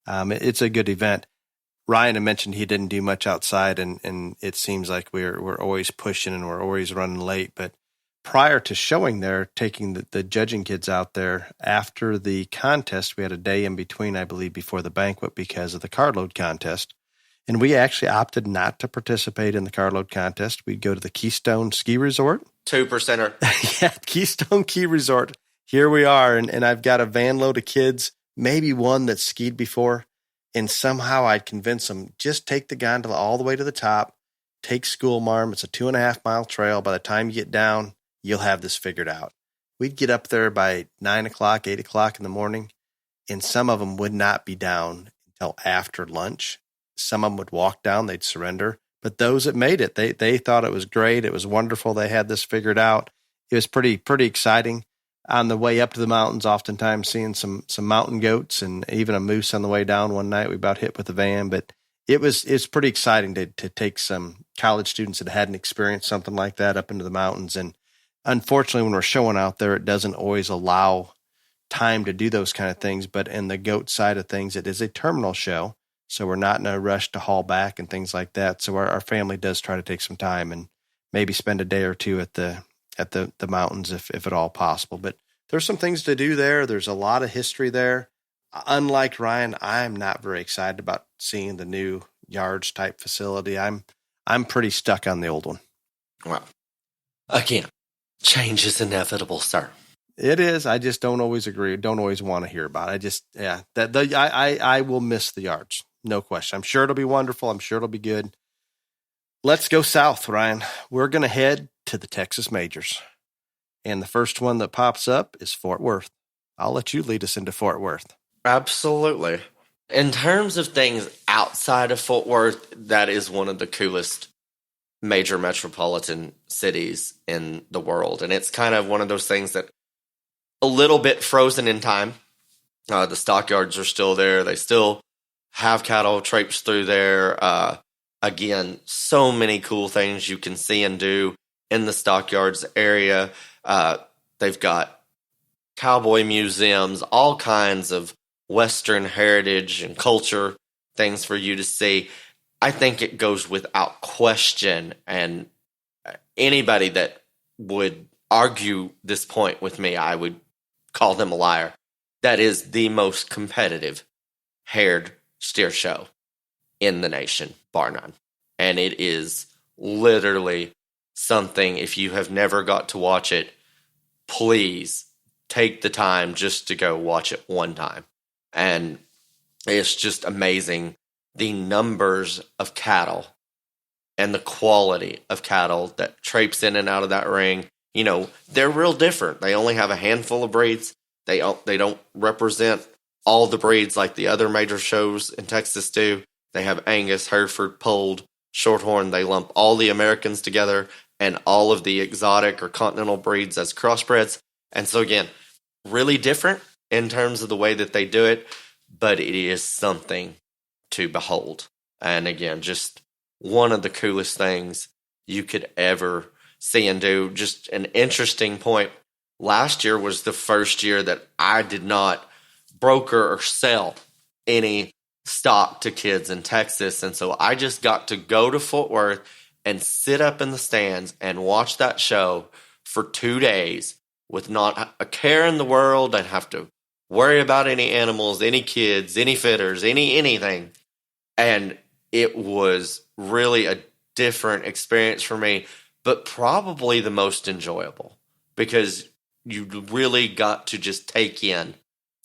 It's a good event. Ryan had mentioned he didn't do much outside, and it seems like we're always pushing and we're always running late. But prior to showing there, taking the judging kids out there after the contest, we had a day in between, I believe, before the banquet because of the carload contest. And we actually opted not to participate in the carload contest. We'd go to the Keystone Ski Resort. 2%er. Yeah, Keystone Ski Resort. Here we are. And I've got a van load of kids, maybe one that's skied before. And somehow I'd convince them, just take the gondola all the way to the top, take School Marm. It's a 2.5-mile trail. By the time you get down, you'll have this figured out. We'd get up there by 9 o'clock, 8 o'clock in the morning, and some of them would not be down until after lunch. Some of them would walk down, they'd surrender. But those that made it, they thought it was great. It was wonderful. They had this figured out. It was pretty exciting. On the way up to the mountains, oftentimes seeing some mountain goats and even a moose on the way down one night. We about hit with the van, but it's pretty exciting to take some college students that hadn't experienced something like that up into the mountains. And unfortunately, when we're showing out there, it doesn't always allow time to do those kind of things. But in the goat side of things, it is a terminal show. So we're not in a rush to haul back and things like that. So our family does try to take some time and maybe spend a day or two at the mountains if at all possible. But there's some things to do there. There's a lot of history there. Unlike Ryan, I'm not very excited about seeing the new yards type facility. I'm pretty stuck on the old one. Well, again, change is inevitable, sir. It is. I just don't always agree. Don't always want to hear about it. I will miss the yards. No question. I'm sure it'll be wonderful. I'm sure it'll be good. Let's go south, Ryan. We're going to head to the Texas Majors. And the first one that pops up is Fort Worth. I'll let you lead us into Fort Worth. Absolutely. In terms of things outside of Fort Worth, that is one of the coolest major metropolitan cities in the world. And it's kind of one of those things that a little bit frozen in time. The stockyards are still there. They still have cattle traipse through there. Again, so many cool things you can see and do in the stockyards area. They've got cowboy museums, all kinds of Western heritage and culture things for you to see. I think it goes without question, and anybody that would argue this point with me, I would call them a liar. That is the most competitive haired steer show in the nation, bar none. And it is literally something, if you have never got to watch it, please take the time just to go watch it one time. And it's just amazing, the numbers of cattle and the quality of cattle that traipse in and out of that ring. You know, they're real different. They only have a handful of breeds. They don't represent all the breeds like the other major shows in Texas do. They have Angus, Hereford, Polled, Shorthorn. They lump all the Americans together and all of the exotic or continental breeds as crossbreds. And so again, really different in terms of the way that they do it, but it is something to behold. And again, just one of the coolest things you could ever see and do. Just an interesting point. Last year was the first year that I did not broker or sell any stock to kids in Texas. And so I just got to go to Fort Worth and sit up in the stands and watch that show for 2 days with not a care in the world. I'd have to worry about any animals, any kids, any fitters, anything. And it was really a different experience for me, but probably the most enjoyable, because you really got to just take in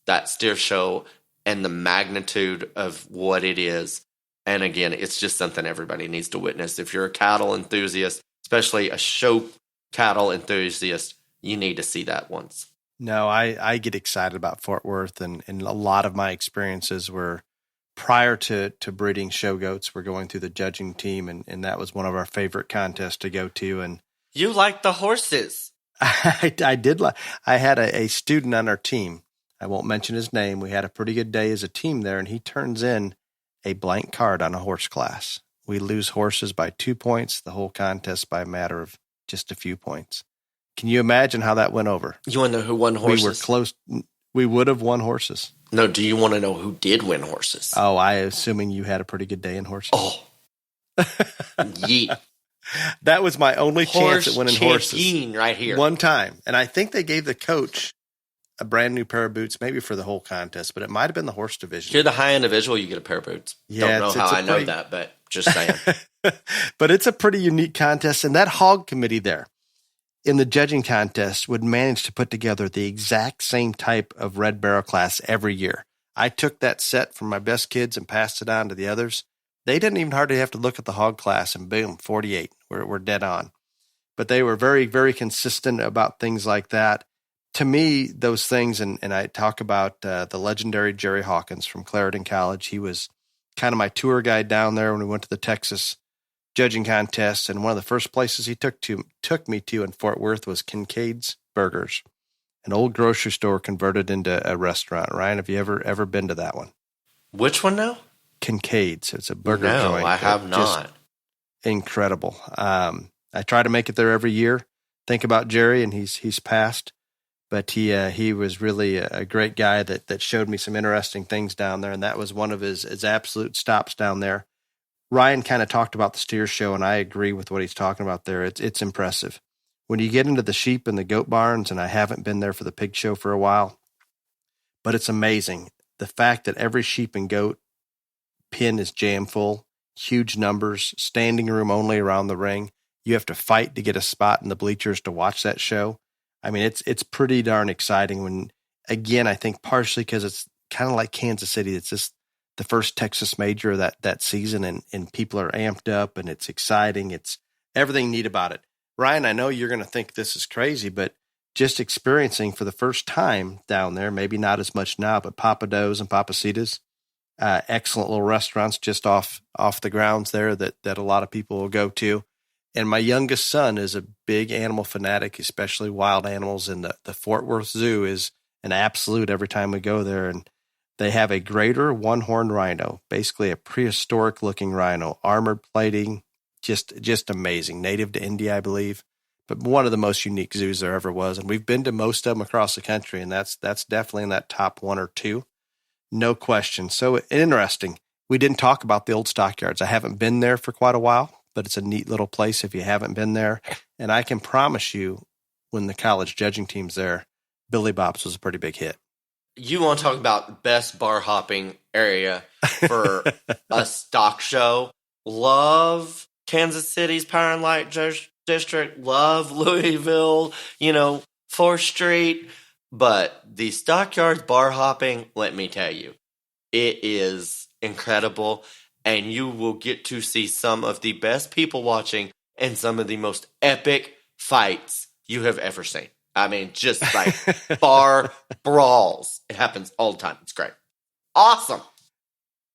that steer show and the magnitude of what it is. And again, it's just something everybody needs to witness. If you're a cattle enthusiast, especially a show cattle enthusiast, you need to see that once. No, I get excited about Fort Worth, and a lot of my experiences were prior to breeding show goats. We're going through the judging team, and that was one of our favorite contests to go to. And you like the horses. I did. I had a student on our team. I won't mention his name. We had a pretty good day as a team there, and he turns in a blank card on a horse class. We lose horses by 2 points, the whole contest by a matter of just a few points. Can you imagine how that went over? You want to know who won horses? We were close. We would have won horses. No, do you want to know who did win horses? Oh, assuming you had a pretty good day in horses. Oh, yeet. That was my only chance at winning horses. Right here. One time. And I think they gave the coach a brand new pair of boots, maybe for the whole contest, but it might have been the horse division. If you're the high individual, you get a pair of boots. Yeah, don't know how I know that, but just saying. But it's a pretty unique contest, and that hog committee there in the judging contest would manage to put together the exact same type of red barrel class every year. I took that set from my best kids and passed it on to the others. They didn't even hardly have to look at the hog class, and boom, 48. We're dead on. But they were very, very consistent about things like that. To me, those things, and I talk about the legendary Jerry Hawkins from Clarendon College. He was kind of my tour guide down there when we went to the Texas judging contest, and one of the first places he took me to in Fort Worth was Kincaid's Burgers, an old grocery store converted into a restaurant. Ryan, have you ever been to that one? Which one now? Kincaid's. It's a burger joint. No, I have not. Incredible. I try to make it there every year. Think about Jerry, and he's passed, but he was really a great guy that showed me some interesting things down there, and that was one of his absolute stops down there. Ryan kind of talked about the steer show, and I agree with what he's talking about there. It's impressive. When you get into the sheep and the goat barns, and I haven't been there for the pig show for a while, but it's amazing. The fact that every sheep and goat pen is jam full, huge numbers, standing room only around the ring. You have to fight to get a spot in the bleachers to watch that show. I mean, it's pretty darn exciting when, again, I think partially because it's kind of like Kansas City. It's just the first Texas major that season, and people are amped up, and it's exciting. It's everything neat about it. Ryan, I know you're going to think this is crazy, but just experiencing for the first time down there, maybe not as much now, but Papados and Papacitas, excellent little restaurants just off the grounds there that a lot of people will go to. And my youngest son is a big animal fanatic, especially wild animals. And the Fort Worth Zoo is an absolute every time we go there. And they have a greater one-horned rhino, basically a prehistoric looking rhino, armored plating, just amazing. Native to India, I believe, but one of the most unique zoos there ever was. And we've been to most of them across the country, and that's definitely in that top one or two. No question. So interesting. We didn't talk about the old stockyards. I haven't been there for quite a while, but it's a neat little place if you haven't been there. And I can promise you, when the college judging team's there, Billy Bob's was a pretty big hit. You want to talk about best bar hopping area for a stock show? Love Kansas City's Power and Light District. Love Louisville, 4th Street. But the Stockyards bar hopping, let me tell you, it is incredible. And you will get to see some of the best people watching and some of the most epic fights you have ever seen. I mean, just like bar brawls. It happens all the time. It's great. Awesome.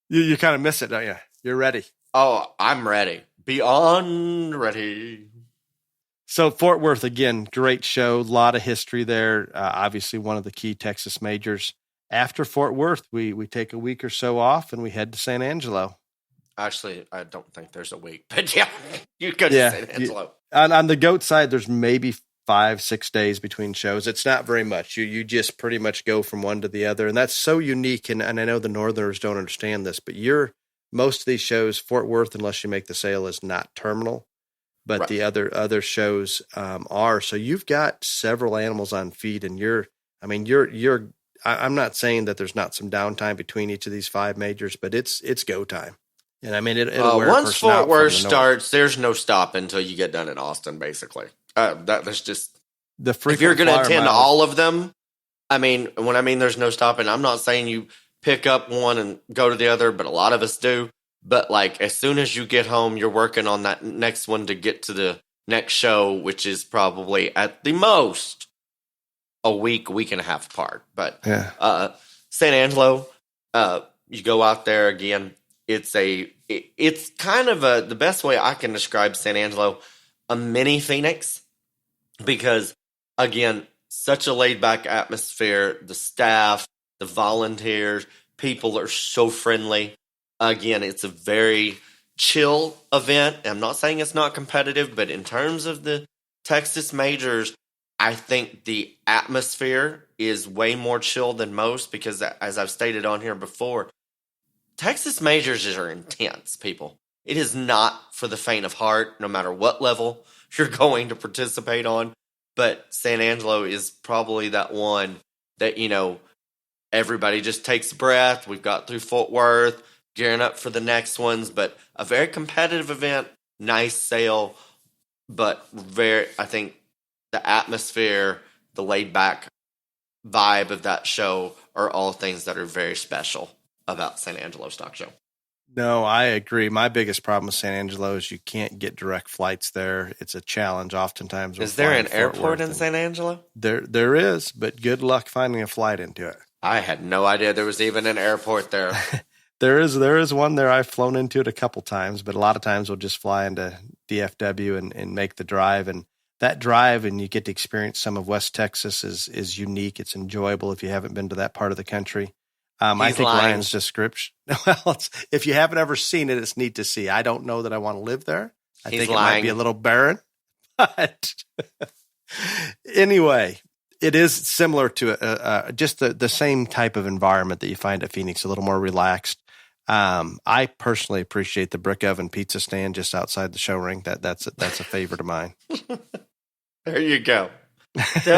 You kind of miss it, don't you? You're ready. Oh, I'm ready. Beyond ready. So Fort Worth, again, great show. A lot of history there. Obviously, one of the key Texas majors. After Fort Worth, we take a week or so off and we head to San Angelo. Actually, I don't think there's a week, but yeah, you go to San Angelo. On the goat side, there's maybe 5-6 days between shows. It's not very much. You just pretty much go from one to the other, and that's so unique. And I know the Northerners don't understand this, but most of these shows, Fort Worth, unless you make the sale, is not terminal, but right. The other shows are. So you've got several animals on feed, and I'm not saying that there's not some downtime between each of these 5 majors, but it's go time. And I mean, it'll wear once Fort Worth starts, there's no stop until you get done in Austin, basically. That's just if you're going to attend all of them. I mean, when I mean there's no stopping, I'm not saying you pick up one and go to the other, but a lot of us do. But like as soon as you get home, you're working on that next one to get to the next show, which is probably at the most a week and a half apart. But San Angelo, you go out there again. It's kind of the best way I can describe San Angelo, a mini Phoenix. Because, again, such a laid-back atmosphere, the staff, the volunteers, people are so friendly. Again, it's a very chill event. I'm not saying it's not competitive, but in terms of the Texas majors, I think the atmosphere is way more chill than most because, as I've stated on here before, Texas majors are intense, people. It is not for the faint of heart, no matter what level you're going to participate on. But San Angelo is probably that one that, everybody just takes a breath. We've got through Fort Worth, gearing up for the next ones. But a very competitive event, nice sale, but I think the atmosphere, the laid-back vibe of that show are all things that are very special about San Angelo Stock Show. No, I agree. My biggest problem with San Angelo is you can't get direct flights there. It's a challenge oftentimes. Is there an airport in San Angelo? There is, but good luck finding a flight into it. I had no idea there was even an airport there. There is one there. I've flown into it a couple times, but a lot of times we'll just fly into DFW and make the drive. And that drive, and you get to experience some of West Texas is unique. It's enjoyable if you haven't been to that part of the country. I think lying. Ryan's description, well, if you haven't ever seen it, it's neat to see. I don't know that I want to live there. I think lying. It might be a little barren. But anyway, it is similar to just the same type of environment that you find at Phoenix, a little more relaxed. I personally appreciate the brick oven pizza stand just outside the show ring. That's a favorite of mine. There you go. So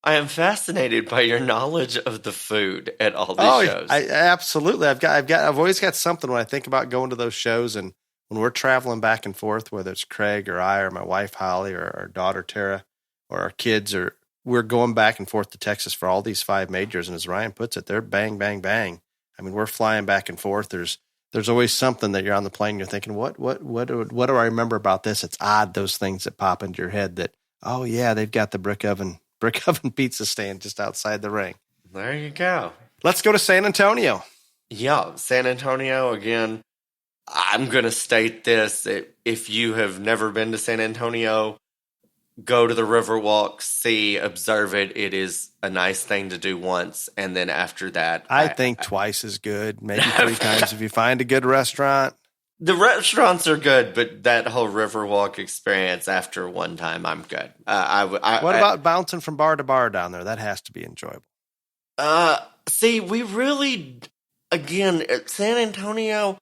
I am fascinated by your knowledge of the food at all these shows. Absolutely. I've always got something when I think about going to those shows, and when we're traveling back and forth, whether it's Craig or I or my wife Holly or our daughter Tara or our kids, or we're going back and forth to Texas for all these 5 majors. And as Ryan puts it, they're bang, bang, bang. I mean, we're flying back and forth. There's always something that you're on the plane. You're thinking, what do I remember about this? It's odd, those things that pop into your head that, oh yeah, they've got the brick oven pizza stand just outside the ring. There you go. Let's go to San Antonio. Yeah, San Antonio, again, I'm going to state this. If you have never been to San Antonio, go to the Riverwalk, see, observe it. It is a nice thing to do once. And then after that, I think twice is good, maybe 3 times if you find a good restaurant. the restaurants are good, but that whole Riverwalk experience after one time, I'm good. What about bouncing from bar to bar down there? That has to be enjoyable. See, we really, again, at San Antonio,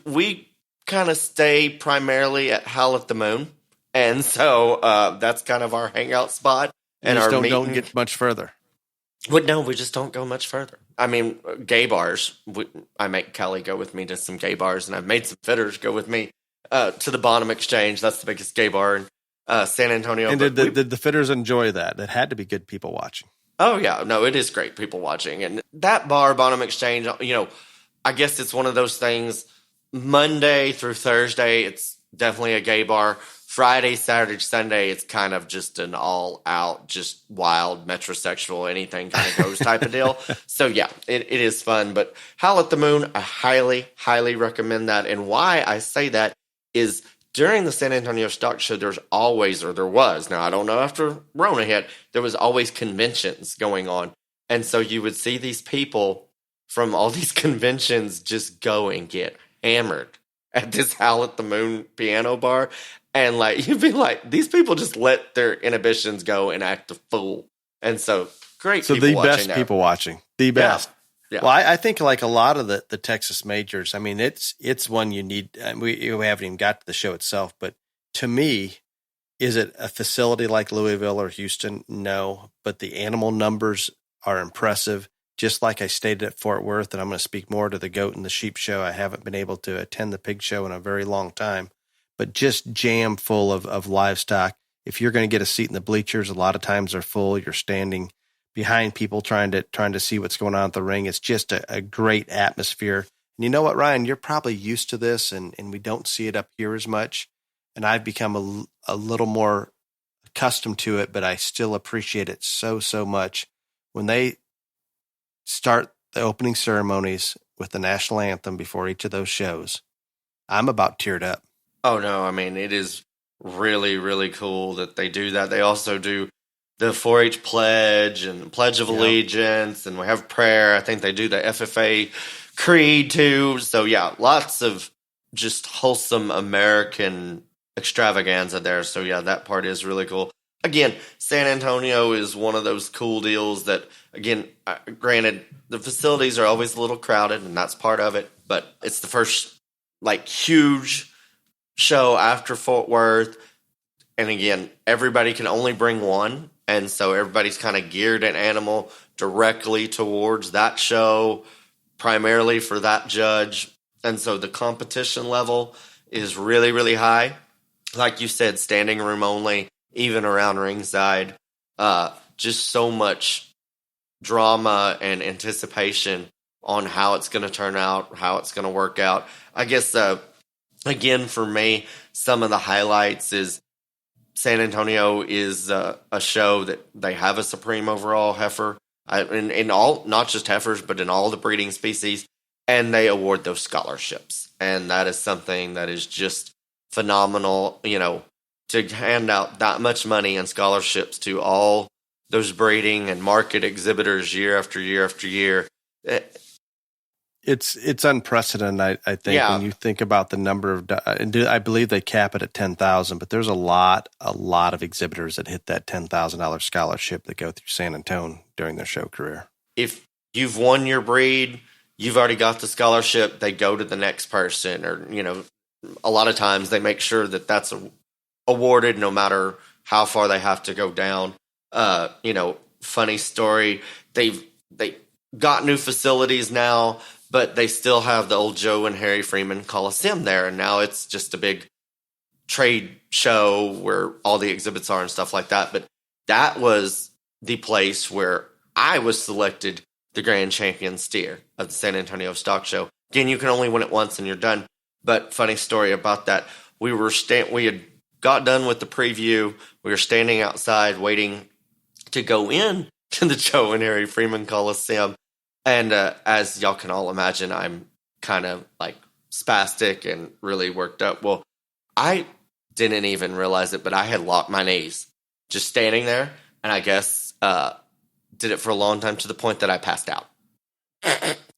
we kind of stay primarily at Howl at the Moon. And so that's kind of our hangout spot. And just our don't get much further. But no, we just don't go much further. I mean, gay bars. I make Kelly go with me to some gay bars, and I've made some fitters go with me to the Bonham Exchange. That's the biggest gay bar in San Antonio. And did the fitters enjoy that? That had to be good people watching. Oh, yeah. No, it is great people watching. And that bar, Bonham Exchange, I guess it's one of those things. Monday through Thursday, it's definitely a gay bar. Friday, Saturday, Sunday, it's kind of just an all-out, just wild, metrosexual, anything kind of goes type of deal. So, yeah, it is fun. But Howl at the Moon, I highly, highly recommend that. And why I say that is during the San Antonio Stock Show, there was, now I don't know after Rona hit, there was always conventions going on. And so you would see these people from all these conventions just go and get hammered at this Howl at the Moon piano bar. And you'd be like, these people just let their inhibitions go and act a fool. And so great. So the best people watching, the best. Yeah. Well, I think like a lot of the Texas majors, I mean, it's one you need. We haven't even got to the show itself, but to me, is it a facility like Louisville or Houston? No, but the animal numbers are impressive. Just like I stated at Fort Worth, and I'm going to speak more to the goat and the sheep show. I haven't been able to attend the pig show in a very long time, but just jam full of livestock. If you're going to get a seat in the bleachers, a lot of times they're full. You're standing behind people trying to see what's going on at the ring. It's just a great atmosphere. And you know what, Ryan, you're probably used to this, and we don't see it up here as much. And I've become a little more accustomed to it, but I still appreciate it so, so much. When they start the opening ceremonies with the national anthem before each of those shows, I'm about teared up. Oh, no. I mean, it is really, really cool that they do that. They also do the 4-H pledge and the Pledge of Allegiance, and we have prayer. I think they do the FFA creed too. So, yeah, lots of just wholesome American extravaganza there. So, yeah, that part is really cool. Again, San Antonio is one of those cool deals that, again, granted, the facilities are always a little crowded, and that's part of it, but it's the first, huge show after Fort Worth. And again, everybody can only bring one, and so everybody's kind of geared an animal directly towards that show, primarily for that judge. And so the competition level is really, really high. Like you said, standing room only, even around ringside. Just so much drama and anticipation on how it's going to turn out, how it's going to work out. I guess, again, for me, some of the highlights is San Antonio is a show that they have a supreme overall heifer, in all, not just heifers, but in all the breeding species, and they award those scholarships. And that is something that is just phenomenal, to hand out that much money and scholarships to all those breeding and market exhibitors year after year after year. It's unprecedented, I think, when you think about the number of, and I believe they cap it at 10,000, but there's a lot of exhibitors that hit that $10,000 scholarship that go through San Antonio during their show career. If you've won your breed, you've already got the scholarship, they go to the next person, or, a lot of times they make sure that that's awarded no matter how far they have to go down. Funny story, they got new facilities now, but they still have the old Joe and Harry Freeman Coliseum there, and now it's just a big trade show where all the exhibits are and stuff like that. But that was the place where I was selected the grand champion steer of the San Antonio Stock Show. Again, you can only win it once and you're done. But funny story about that, we had got done with the preview. We were standing outside waiting to go in to the Joe and Harry Freeman Coliseum. And as y'all can all imagine, I'm kind of like spastic and really worked up. Well, I didn't even realize it, but I had locked my knees just standing there, and I guess did it for a long time to the point that I passed out.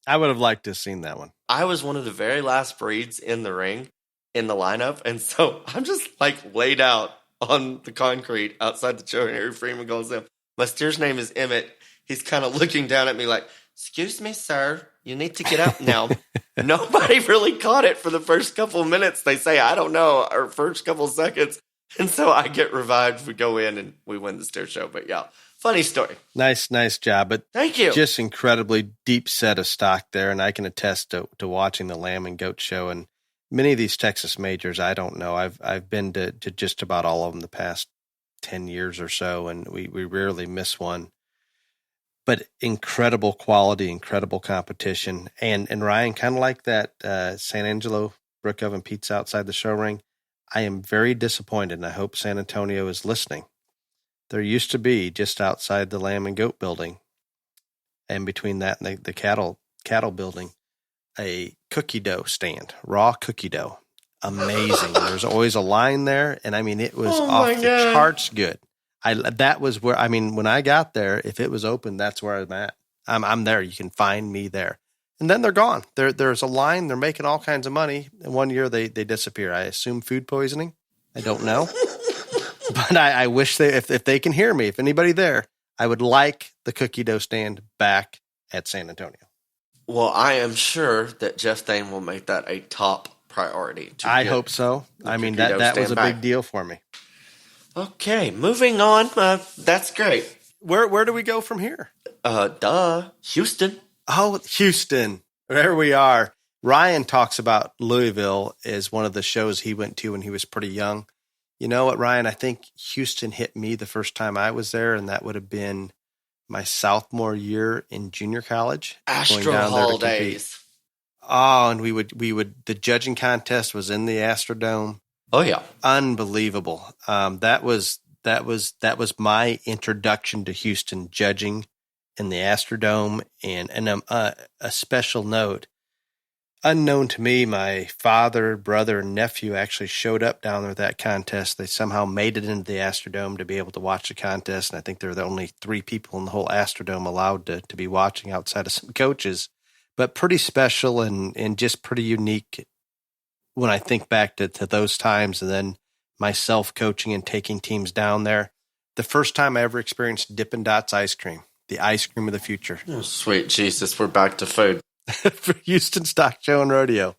I would have liked to have seen that one. I was one of the very last breeds in the ring, in the lineup, and so I'm just like laid out on the concrete outside the show, and Harry Freeman goes in. My steer's name is Emmett. He's kind of looking down at me like, "Excuse me, sir, you need to get up now." Nobody really caught it for the first couple of minutes. They say, I don't know, or first couple of seconds. And so I get revived. We go in and we win the steer show. But yeah, funny story. Nice job. But thank you. Just incredibly deep set of stock there. And I can attest to watching the Lamb and Goat show and many of these Texas majors. I don't know. I've been to just about all of them the past 10 years or so, and we rarely miss one. But incredible quality, incredible competition. And Ryan, kind of like that San Angelo Brick Oven Pizza outside the show ring, I am very disappointed, and I hope San Antonio is listening. There used to be, just outside the Lamb and Goat building, and between that and the cattle building, a cookie dough stand, raw cookie dough. Amazing. There's always a line there, and I mean, it was off the charts good. That was where, I mean, when I got there, if it was open, that's where I'm at. I'm there. You can find me there. And then they're gone. There's a line. They're making all kinds of money. And one year they disappear. I assume food poisoning. I don't know. But I wish if they can hear me, if anybody there, I would like the cookie dough stand back at San Antonio. Well, I am sure that Jeff Thane will make that a top priority. I hope so. I mean, that was a big deal for me. Okay, moving on. That's great. Where do we go from here? Houston. Oh, Houston. There we are. Ryan talks about Louisville as one of the shows he went to when he was pretty young. You know what, Ryan? I think Houston hit me the first time I was there, and that would have been my sophomore year in junior college. Astro Hall days. Oh, and we would the judging contest was in the Astrodome. Oh yeah, unbelievable. That was my introduction to Houston, judging in the Astrodome. And a special note, unknown to me, my father, brother, and nephew actually showed up down there at that contest. They somehow made it into the Astrodome to be able to watch the contest. And I think they're the only 3 people in the whole Astrodome allowed to be watching outside of some coaches. But pretty special and just pretty unique when I think back to those times, and then myself coaching and taking teams down there. The first time I ever experienced Dippin' Dots ice cream, the ice cream of the future. Oh, sweet Jesus, we're back to food. For Houston Stock Show and Rodeo.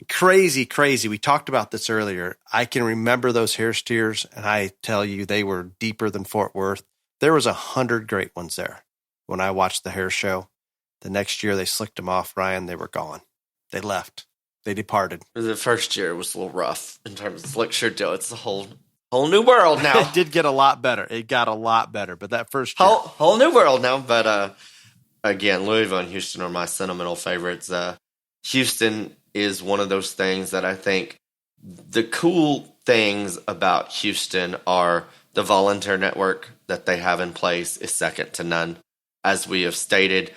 Crazy. We talked about this earlier. I can remember those hair steers, and I tell you, they were deeper than Fort Worth. There was 100 great ones there when I watched the hair show. The next year, they slicked them off, Ryan. They were gone. They left. They departed. The first year was a little rough in terms of slick shirt deal. It's a whole new world now. It did get a lot better. It got a lot better, but that first year, whole new world now. But again, Louisville and Houston are my sentimental favorites. Houston is one of those things that I think the cool things about Houston are the volunteer network that they have in place is second to none. As we have stated,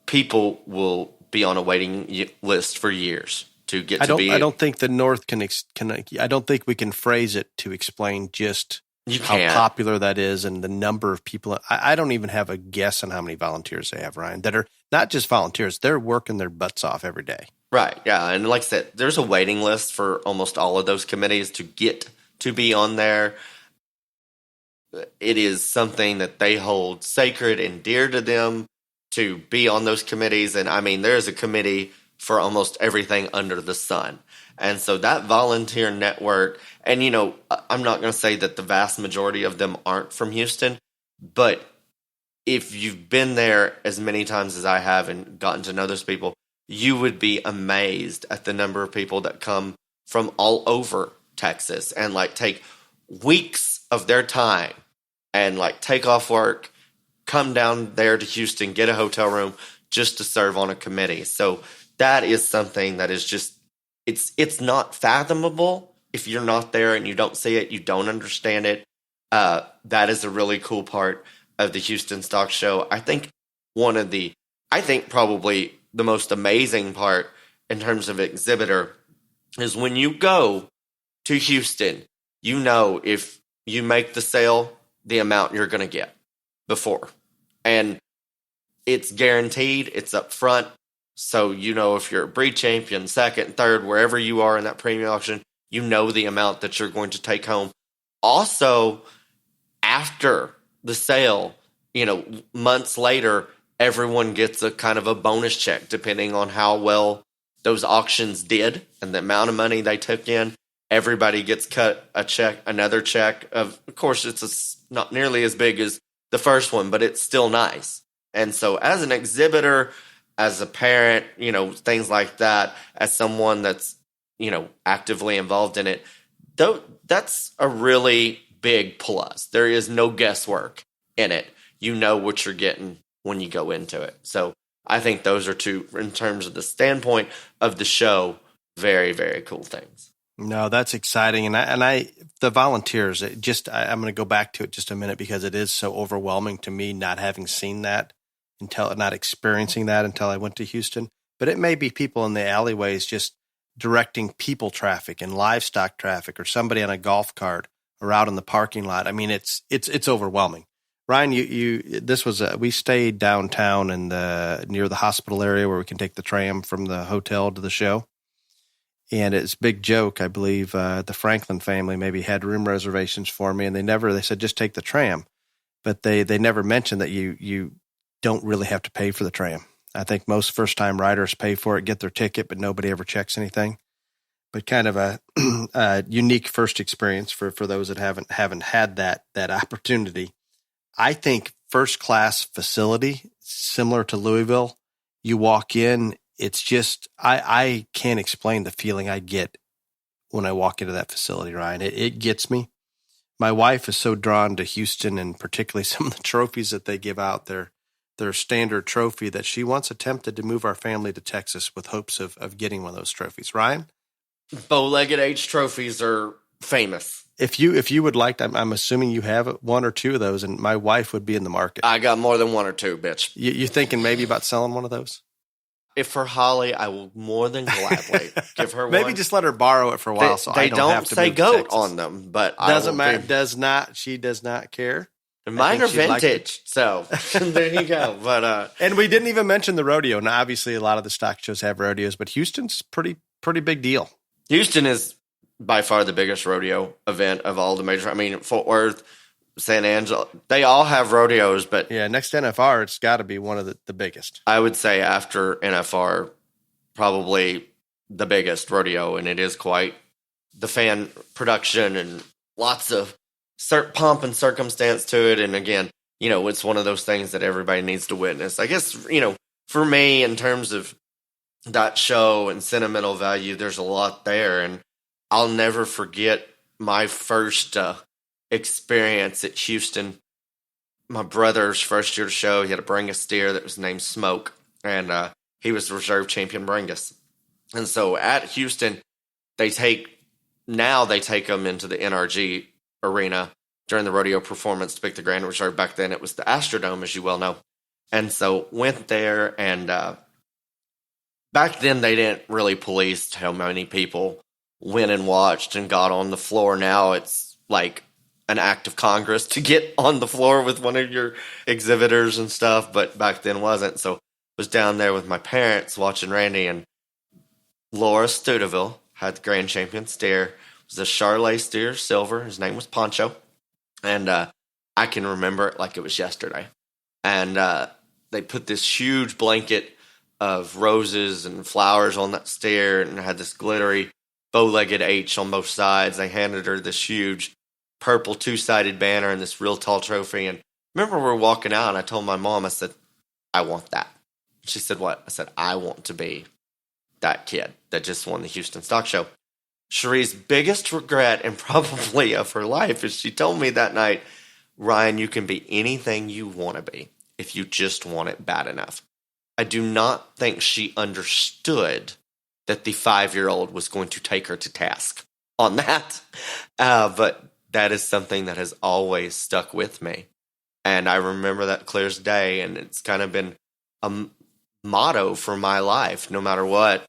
people will be on a waiting list for years to get to be. I don't think the North can. I don't think we can phrase it to explain just how popular that is and the number of people. I don't even have a guess on how many volunteers they have, Ryan, that are not just volunteers. They're working their butts off every day. Right. Yeah. And like I said, there's a waiting list for almost all of those committees to get to be on there. It is something that they hold sacred and dear to them to be on those committees. And I mean, there's a committee for almost everything under the sun. And so that volunteer network, and you know, I'm not going to say that the vast majority of them aren't from Houston, but if you've been there as many times as I have and gotten to know those people, you would be amazed at the number of people that come from all over Texas and like take weeks of their time and like take off work, come down there to Houston, get a hotel room just to serve on a committee. So that is something that is just, it's not fathomable. If you're not there and you don't see it, you don't understand it. That is a really cool part of the Houston Stock Show. I think one of the I think probably the most amazing part in terms of exhibitor is when you go to Houston, you know if you make the sale, the amount you're going to get before. And it's guaranteed, it's up front. So you know if you're a breed champion, second, third, wherever you are in that premium auction, you know the amount that you're going to take home. Also, after the sale, months later, everyone gets a kind of a bonus check depending on how well those auctions did and the amount of money they took in. Everybody gets cut another check. Of course, it's not nearly as big as the first one, but it's still nice. And so as an exhibitor, as a parent, things like that, as someone that's, actively involved in it, that's a really big plus. There is no guesswork in it. You know what you're getting when you go into it. So I think those are two, in terms of the standpoint of the show, very, very cool things. No, that's exciting. And I the volunteers, I'm going to go back to it just a minute because it is so overwhelming to me not having seen that not experiencing that until I went to Houston. But it may be people in the alleyways just directing people traffic and livestock traffic, or somebody on a golf cart or out in the parking lot. I mean, it's overwhelming. Ryan, we stayed downtown near the hospital area where we can take the tram from the hotel to the show. And it's a big joke. I believe the Franklin family maybe had room reservations for me, and they said, just take the tram. But they never mentioned that you don't really have to pay for the tram. I think most first-time riders pay for it, get their ticket, but nobody ever checks anything. But kind of a unique first experience for those that haven't had that opportunity. I think first-class facility, similar to Louisville, you walk in, it's just, I can't explain the feeling I get when I walk into that facility, Ryan. It gets me. My wife is so drawn to Houston, and particularly some of the trophies that they give out, their standard trophy, that she once attempted to move our family to Texas with hopes of getting one of those trophies. Ryan? Bow-legged H trophies are famous. If you would like, I'm assuming you have one or two of those, and my wife would be in the market. I got more than one or two, bitch. You thinking maybe about selling one of those? If for Holly, I will more than gladly give her maybe one. just let her borrow it for a while. They don't have to say move goat to Texas. on them, but doesn't matter. She does not care. Mine are vintage, so there you go. But and we didn't even mention the rodeo. Now, obviously, a lot of the stock shows have rodeos, but Houston's pretty big deal. Houston is by far the biggest rodeo event of all the major. I mean, Fort Worth, San Angelo, they all have rodeos, but yeah, next to NFR, it's got to be one of the biggest. I would say after NFR, probably the biggest rodeo, and it is quite the fan production and lots of pomp and circumstance to it. And again, it's one of those things that everybody needs to witness. I guess, for me, in terms of that show and sentimental value, there's a lot there. And I'll never forget my first experience at Houston. My brother's first year to show, he had a Brangus steer that was named Smoke, and he was the reserve champion Brangus. And so at Houston, they take them into the NRG arena during the rodeo performance to pick the Grand Reserve. Back then it was the Astrodome, as you well know. And so went there, and back then they didn't really police how many people went and watched and got on the floor. Now it's like an act of Congress to get on the floor with one of your exhibitors and stuff, but back then wasn't. So I was down there with my parents watching Randy, and Laura Studeville had the grand champion steer. It was a Charlet steer, silver. His name was Poncho. And I can remember it like it was yesterday. And they put this huge blanket of roses and flowers on that steer, and had this glittery bow-legged H on both sides. They handed her this huge purple two-sided banner and this real tall trophy. And remember, we were walking out, and I told my mom, I said, I want that. She said, what? I said, I want to be that kid that just won the Houston Stock Show. Cherie's biggest regret, and probably of her life, is she told me that night, Ryan, you can be anything you want to be if you just want it bad enough. I do not think she understood that the 5-year-old was going to take her to task on that. But that is something that has always stuck with me. And I remember that clear as day, and it's kind of been motto for my life, no matter what.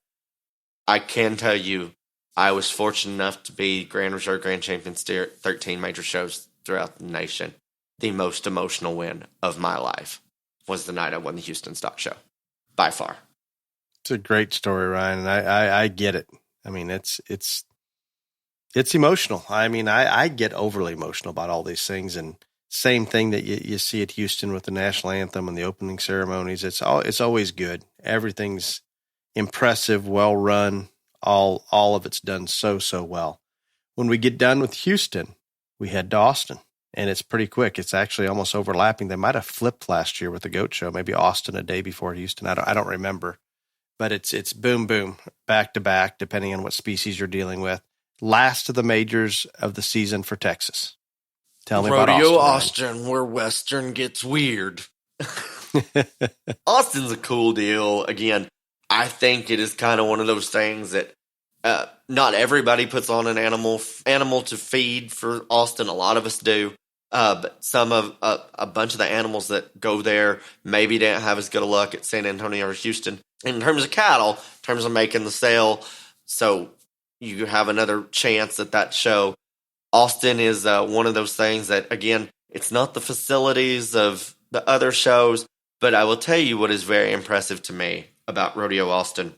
I can tell you, I was fortunate enough to be Grand Reserve Grand Champion steer 13 major shows throughout the nation. The most emotional win of my life was the night I won the Houston Stock Show, by far. It's a great story, Ryan, and I get it. I mean, it's emotional. I mean, I get overly emotional about all these things, and same thing that you see at Houston with the national anthem and the opening ceremonies. It's always good. Everything's impressive, well run. All of it's done so well. When we get done with Houston, we head to Austin, and it's pretty quick. It's actually almost overlapping. They might have flipped last year with the GOAT Show, maybe Austin a day before Houston. I don't remember, but it's boom, back to back, depending on what species you're dealing with. Last of the majors of the season for Texas. Tell me about Rodeo Austin, Austin, where Western gets weird. Austin's a cool deal. Again, I think it is kind of one of those things that not everybody puts on an animal to feed for Austin. A lot of us do. But some of a bunch of the animals that go there maybe didn't have as good a luck at San Antonio or Houston in terms of cattle, in terms of making the sale. So you have another chance at that show. Austin is one of those things that, again, it's not the facilities of the other shows, but I will tell you what is very impressive to me about Rodeo Austin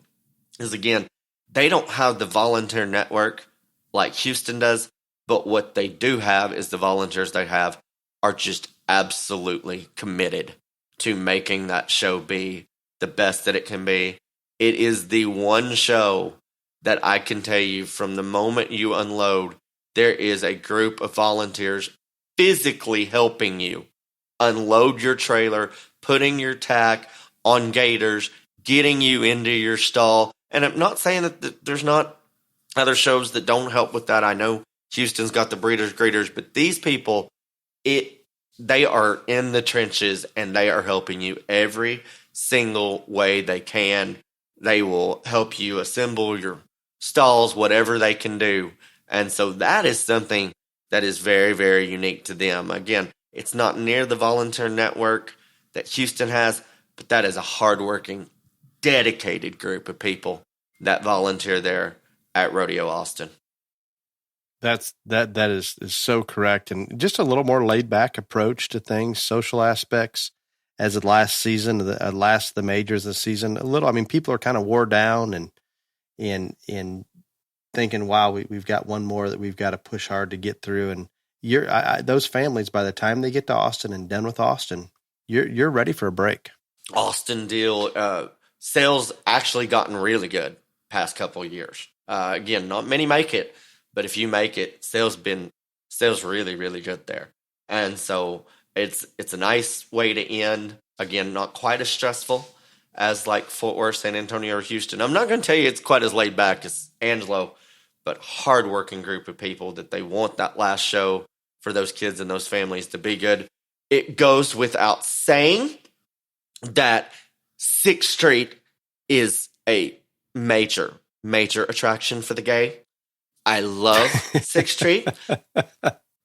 is, again, they don't have the volunteer network like Houston does, but what they do have is the volunteers they have are just absolutely committed to making that show be the best that it can be. It is the one show that I can tell you from the moment you unload, there is a group of volunteers physically helping you unload your trailer, putting your tack on gators, getting you into your stall. And I'm not saying that there's not other shows that don't help with that. I know Houston's got the breeders, greeters, but these people, they are in the trenches and they are helping you every single way they can. They will help you assemble your stalls, whatever they can do. And so that is something that is very, very unique to them. Again, it's not near the volunteer network that Houston has, but that is a hardworking, dedicated group of people that volunteer there at Rodeo Austin. That is so correct, and just a little more laid back approach to things, social aspects. As the last season, last of the majors this season, a little. I mean, people are kind of wore down and in thinking, wow, we've got one more that we've got to push hard to get through. And those families, by the time they get to Austin and done with Austin, you're ready for a break. Austin deal sales actually gotten really good past couple of years. Again, not many make it, but if you make it, sales really, really good there. And so it's a nice way to end. Again, not quite as stressful as like Fort Worth, San Antonio, or Houston. I'm not going to tell you it's quite as laid back as Angelo, but hardworking group of people that they want that last show for those kids and those families to be good. It goes without saying that 6th Street is a major attraction for the gay. I love 6th Street.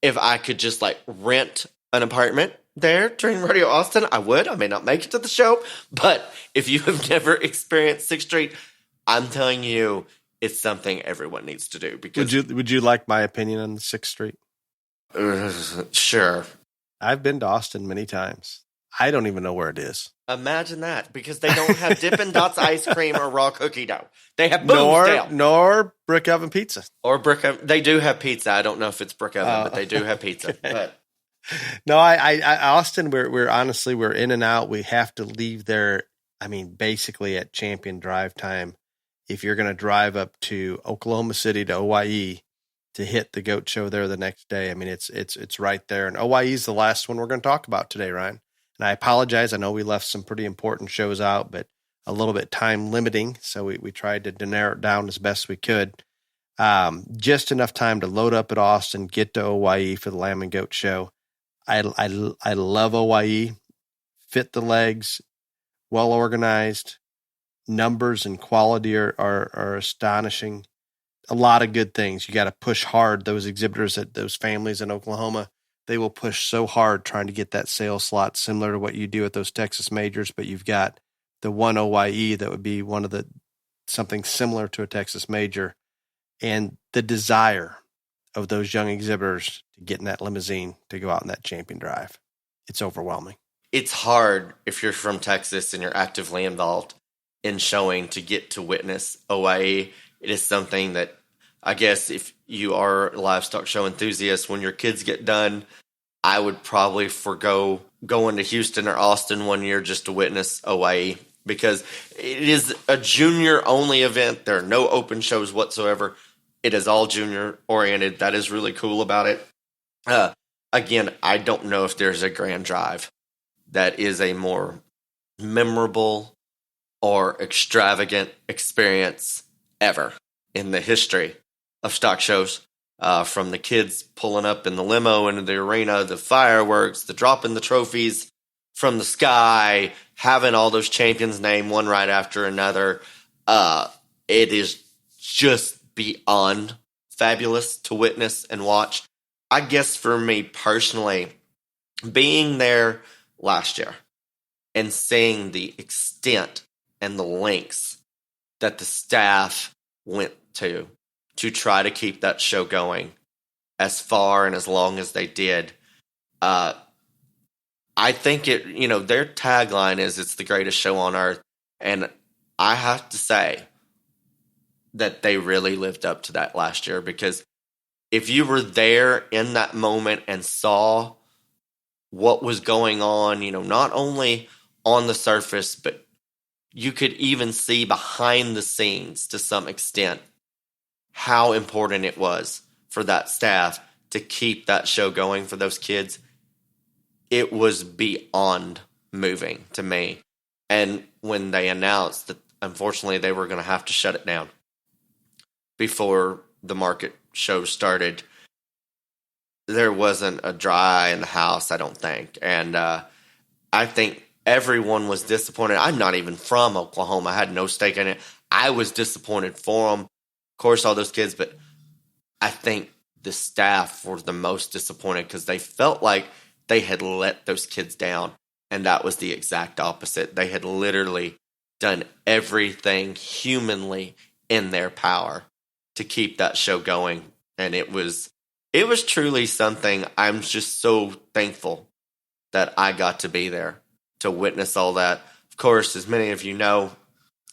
If I could just like rent an apartment there during Rodeo Austin, I would. I may not make it to the show, but if you have never experienced 6th Street, I'm telling you, it's something everyone needs to do. Because would you like my opinion on 6th Street? Sure. I've been to Austin many times. I don't even know where it is. Imagine that, because they don't have Dippin' Dots ice cream or raw cookie dough. They have Boomsdale. Nor Brick Oven Pizza. Or Brick Oven. They do have pizza. I don't know if it's Brick Oven, but they do have pizza. Okay. But no, I Austin, we're honestly, we're in and out. We have to leave there. I mean, basically at champion drive time. If you're going to drive up to Oklahoma City to OYE to hit the GOAT Show there the next day, I mean, it's right there. And OYE is the last one we're going to talk about today, Ryan. And I apologize. I know we left some pretty important shows out, but a little bit time limiting. So we tried to narrow it down as best we could. Just enough time to load up at Austin, get to OYE for the Lamb and Goat Show. I love OYE. Fit the legs, well organized. Numbers and quality are astonishing. A lot of good things. You got to push hard. Those exhibitors at those families in Oklahoma, they will push so hard trying to get that sales slot, similar to what you do at those Texas majors. But you've got the one OYE that would be one of the something similar to a Texas major, and the desire of those young exhibitors to get in that limousine to go out in that champion drive. It's overwhelming. It's hard if you're from Texas and you're actively involved in showing to get to witness OYE. It is something that I guess if you are a livestock show enthusiast, when your kids get done, I would probably forego going to Houston or Austin one year just to witness OYE, because it is a junior-only event. There are no open shows whatsoever. It is all junior-oriented. That is really cool about it. Again, I don't know if there's a Grand Drive that is a more memorable or extravagant experience ever in the history of stock shows. From the kids pulling up in the limo into the arena, the fireworks, the dropping the trophies from the sky, having all those champions named one right after another. It is just beyond fabulous to witness and watch. I guess for me personally, being there last year and seeing the extent and the lengths that the staff went to try to keep that show going as far and as long as they did. I think their tagline is it's the greatest show on earth. And I have to say that they really lived up to that last year, because if you were there in that moment and saw what was going on, not only on the surface, but you could even see behind the scenes to some extent how important it was for that staff to keep that show going for those kids. It was beyond moving to me. And when they announced that, unfortunately, they were going to have to shut it down before the market show started, there wasn't a dry in the house, I don't think. And I think everyone was disappointed. I'm not even from Oklahoma. I had no stake in it. I was disappointed for them. Of course, all those kids, but I think the staff were the most disappointed because they felt like they had let those kids down, and that was the exact opposite. They had literally done everything humanly in their power to keep that show going, and it was truly something. I'm just so thankful that I got to be there to witness all that. Of course, as many of you know,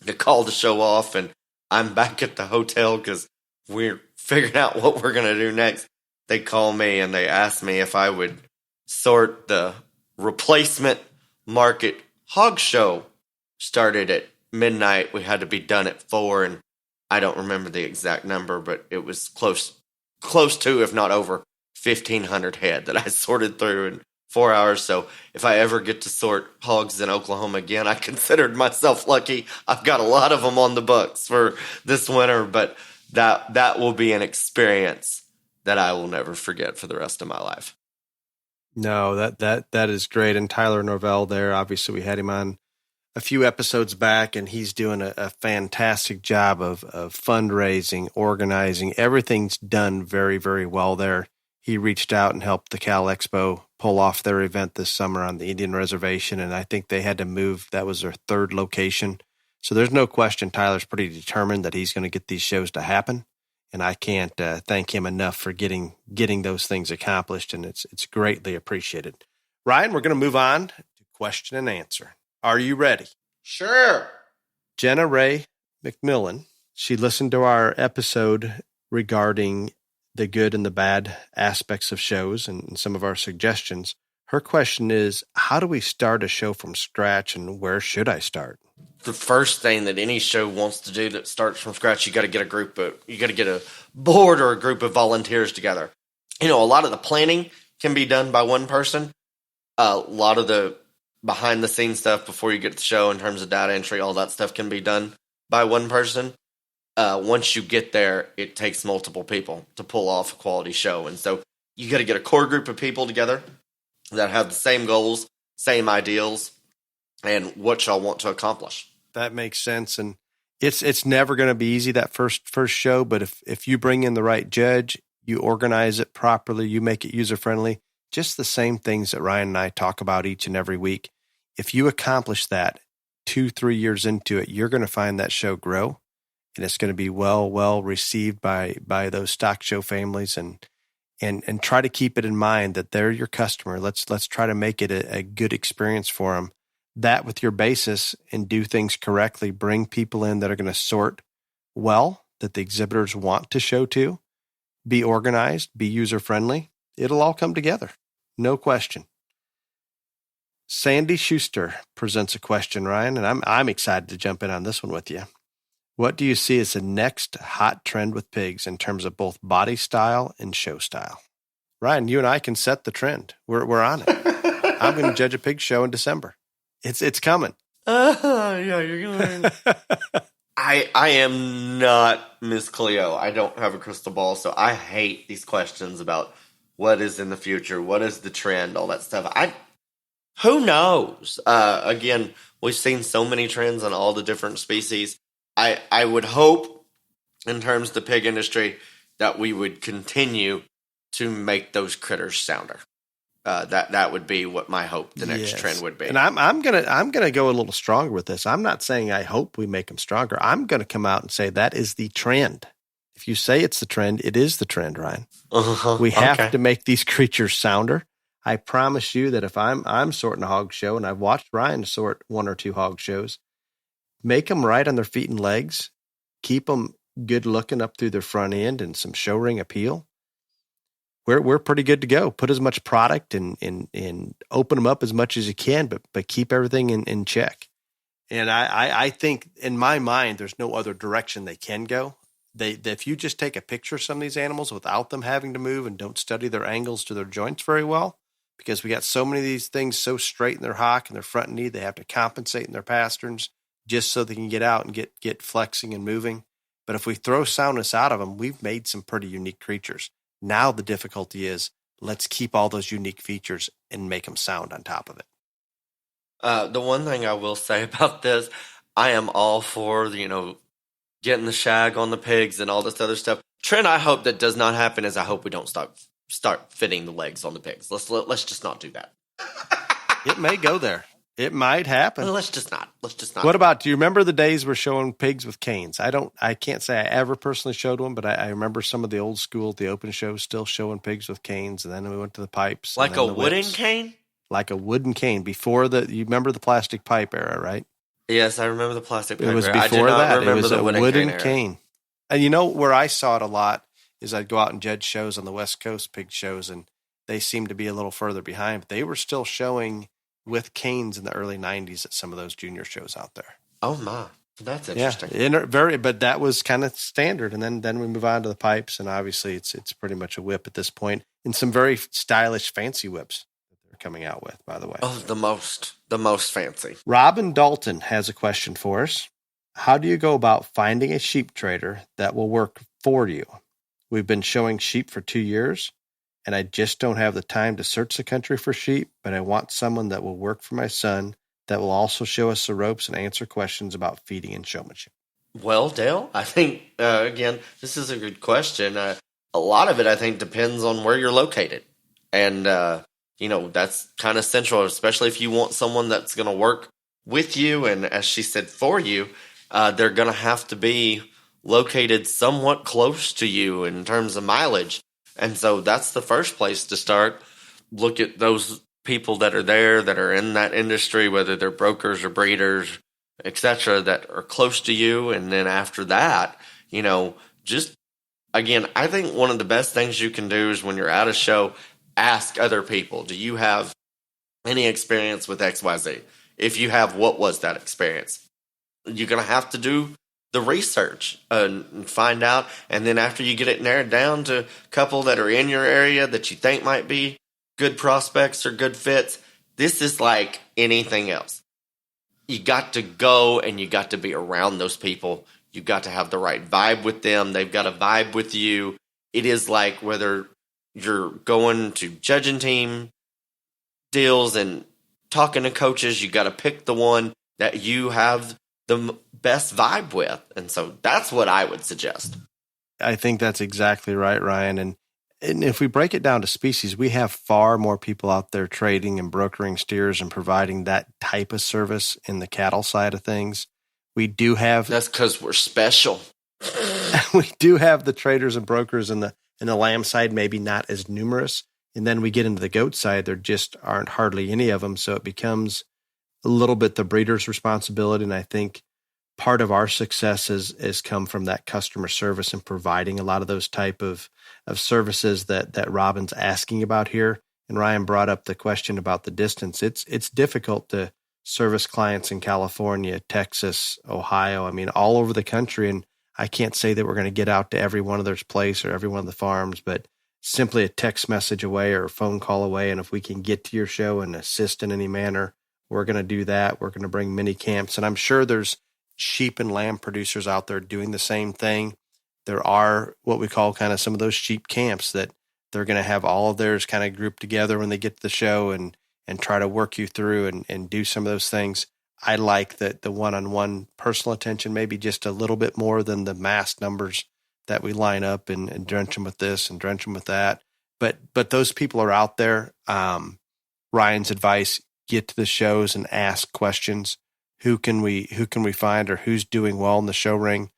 they called the show off, and I'm back at the hotel because we're figuring out what we're going to do next. They call me and they ask me if I would sort the replacement market hog show. Started at midnight. We had to be done at 4, and I don't remember the exact number, but it was close to, if not over, 1,500 head that I sorted through in 4 hours. So if I ever get to sort hogs in Oklahoma again, I considered myself lucky. I've got a lot of them on the books for this winter, but that will be an experience that I will never forget for the rest of my life. No, that is great. And Tyler Norvell there, obviously we had him on a few episodes back, and he's doing a fantastic job of fundraising, organizing. Everything's done very, very well there. He reached out and helped the Cal Expo pull off their event this summer on the Indian Reservation, and I think they had to move. That was their third location. So there's no question Tyler's pretty determined that he's going to get these shows to happen, and I can't thank him enough for getting those things accomplished, and it's greatly appreciated. Ryan, we're going to move on to question and answer. Are you ready? Sure. Jenna Ray McMillan, she listened to our episode regarding the good and the bad aspects of shows and some of our suggestions. Her question is, how do we start a show from scratch, and where should I start? The first thing that any show wants to do that starts from scratch, you got to get a board or a group of volunteers together. A lot of the planning can be done by one person. A lot of the behind the scenes stuff before you get to the show in terms of data entry, all that stuff can be done by one person. Once you get there, it takes multiple people to pull off a quality show. And so you got to get a core group of people together that have the same goals, same ideals, and what y'all want to accomplish. That makes sense. And it's never going to be easy, that first show, but if you bring in the right judge, you organize it properly, you make it user-friendly, just the same things that Ryan and I talk about each and every week. If you accomplish that, 2-3 years into it, you're going to find that show grow, and it's going to be well received by those stock show families, and try to keep it in mind that they're your customer. Let's try to make it a good experience for them. That with your basis and do things correctly, bring people in that are going to sort well, that the exhibitors want to show to, be organized, be user-friendly. It'll all come together. No question. Sandy Schuster presents a question, Ryan, and I'm excited to jump in on this one with you. What do you see as the next hot trend with pigs in terms of both body style and show style? Ryan, you and I can set the trend. We're on it. I'm going to judge a pig show in December. It's coming. Yeah, you're going to. I am not Miss Cleo. I don't have a crystal ball, so I hate these questions about what is in the future, what is the trend, all that stuff. Who knows? Again, we've seen so many trends on all the different species. I would hope, in terms of the pig industry, that we would continue to make those critters sounder. That would be what my hope the next trend would be. And I'm gonna go a little stronger with this. I'm not saying I hope we make them stronger. I'm gonna come out and say that is the trend. If you say it's the trend, it is the trend, Ryan. We have to make these creatures sounder. I promise you that if I'm sorting a hog show, and I've watched Ryan sort 1 or 2 hog shows, make them right on their feet and legs, keep them good looking up through their front end and some show ring appeal. We're pretty good to go. Put as much product and open them up as much as you can, but keep everything in check. And I think in my mind, there's no other direction they can go. If you just take a picture of some of these animals without them having to move and don't study their angles to their joints very well, because we got so many of these things so straight in their hock and their front knee, they have to compensate in their pasterns just so they can get out and get flexing and moving. But if we throw soundness out of them, we've made some pretty unique creatures. Now the difficulty is let's keep all those unique features and make them sound on top of it. The one thing I will say about this, I am all for getting the shag on the pigs and all this other stuff. Trend I hope that does not happen is I hope we don't start fitting the legs on the pigs. Let's just not do that. It may go there. It might happen. Let's just not. What about, do you remember the days we're showing pigs with canes? I can't say I ever personally showed one, but I remember some of the old school, the open shows still showing pigs with canes. And then we went to the pipes. Like a wooden cane? Like a wooden cane before you remember the plastic pipe era, right? Yes, I remember the plastic pipe era. It was before that. It was a wooden cane. And where I saw it a lot is I'd go out and judge shows on the West Coast, pig shows, and they seemed to be a little further behind, but they were still showing with canes in the early 90s at some of those junior shows out there. Oh my, that's interesting. Yeah, but that was kind of standard. And then we move on to the pipes, and obviously it's pretty much a whip at this point, and some very stylish, fancy whips that they're coming out with, by the way. Oh, the most fancy. Robin Dalton has a question for us. How do you go about finding a sheep trader that will work for you? We've been showing sheep for 2 years, and I just don't have the time to search the country for sheep, but I want someone that will work for my son that will also show us the ropes and answer questions about feeding and showmanship. Well, Dale, I think, again, this is a good question. A lot of it, I think, depends on where you're located. And, that's kind of central, especially if you want someone that's going to work with you and, as she said, for you. They're going to have to be located somewhat close to you in terms of mileage. And so that's the first place to start. Look at those people that are there, that are in that industry, whether they're brokers or breeders, etc., that are close to you. And then after that, just, again, I think one of the best things you can do is when you're at a show, ask other people, do you have any experience with XYZ? If you have, what was that experience? You're going to have to do the research and find out. And then after you get it narrowed down to a couple that are in your area that you think might be good prospects or good fits, this is like anything else. You got to go and you got to be around those people. You got to have the right vibe with them. They've got a vibe with you. It is like whether you're going to judging team deals and talking to coaches, you got to pick the one that you have the best vibe with. And so that's what I would suggest. I think that's exactly right, Ryan. And And if we break it down to species, we have far more people out there trading and brokering steers and providing that type of service in the cattle side of things. We do have That's because we're special. we do have the traders and brokers in the lamb side, maybe not as numerous. And then we get into the goat side, there just aren't hardly any of them. So it becomes a little bit the breeder's responsibility. And I think part of our success has come from that customer service and providing a lot of those type of services that Robin's asking about here. And Ryan brought up the question about the distance. It's difficult to service clients in California, Texas, Ohio, I mean, all over the country. And I can't say that we're going to get out to every one of their place or every one of the farms, but simply a text message away or a phone call away. And if we can get to your show and assist in any manner, we're going to do that. We're going to bring mini camps. And I'm sure there's sheep and lamb producers out there doing the same thing. There are what we call kind of some of those sheep camps that they're going to have all of theirs kind of grouped together when they get to the show and try to work you through and do some of those things. I like the one-on-one personal attention, maybe just a little bit more than the mass numbers that we line up and drench them with this and drench them with that. But those people are out there. Ryan's advice, get to the shows and ask questions. Who can we find or who's doing well in the show ring?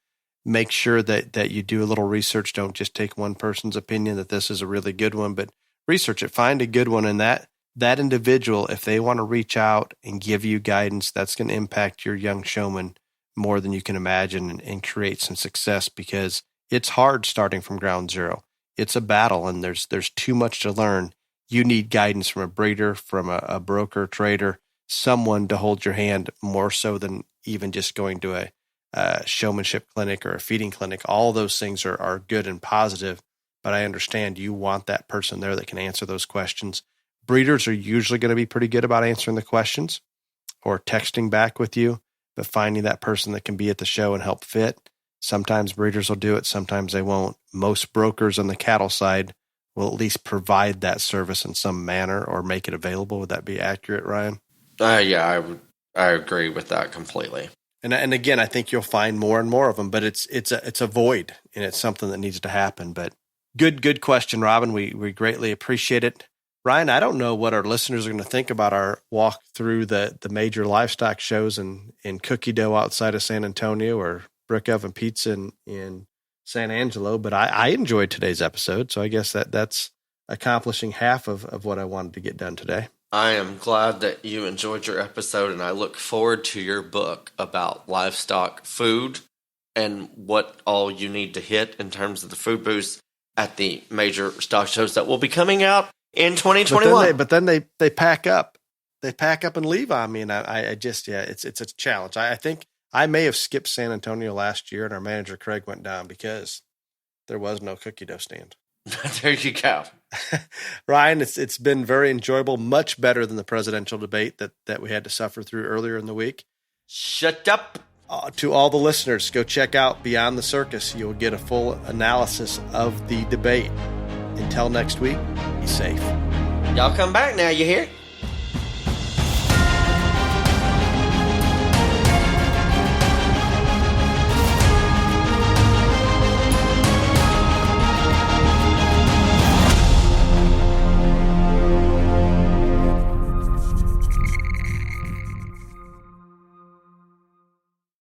Make sure that you do a little research. Don't just take one person's opinion that this is a really good one, but research it. Find a good one, and that individual, if they want to reach out and give you guidance, that's going to impact your young showman more than you can imagine and create some success, because it's hard starting from ground zero. It's a battle, and there's too much to learn. You need guidance from a breeder, from a broker, trader, someone to hold your hand more so than even just going to a showmanship clinic or a feeding clinic. All those things are good and positive, but I understand you want that person there that can answer those questions. Breeders are usually going to be pretty good about answering the questions or texting back with you, but finding that person that can be at the show and help fit. Sometimes breeders will do it, sometimes they won't. Most brokers on the cattle side will at least provide that service in some manner or make it available. Would that be accurate, Ryan? Yeah, I agree with that completely. And again, I think you'll find more and more of them, but it's a void, and it's something that needs to happen. But good question, Robin. We greatly appreciate it. Ryan, I don't know what our listeners are going to think about our walk through the major livestock shows in Cookie Dough outside of San Antonio or Brick Oven Pizza in San Angelo, but I enjoyed today's episode, so I guess that's accomplishing half of what I wanted to get done today. I am glad that you enjoyed your episode, and I look forward to your book about livestock food and what all you need to hit in terms of the food booths at the major stock shows that will be coming out in 2021. But then they pack up. They pack up and leave on me, and I just, it's a challenge. I think I may have skipped San Antonio last year, and our manager Craig went down because there was no cookie dough stand. There you go. Ryan, it's been very enjoyable, much better than the presidential debate that we had to suffer through earlier in the week. Shut up. To all the listeners, go check out Beyond the Circus. You'll get a full analysis of the debate. Until next week, be safe. Y'all come back now, you hear?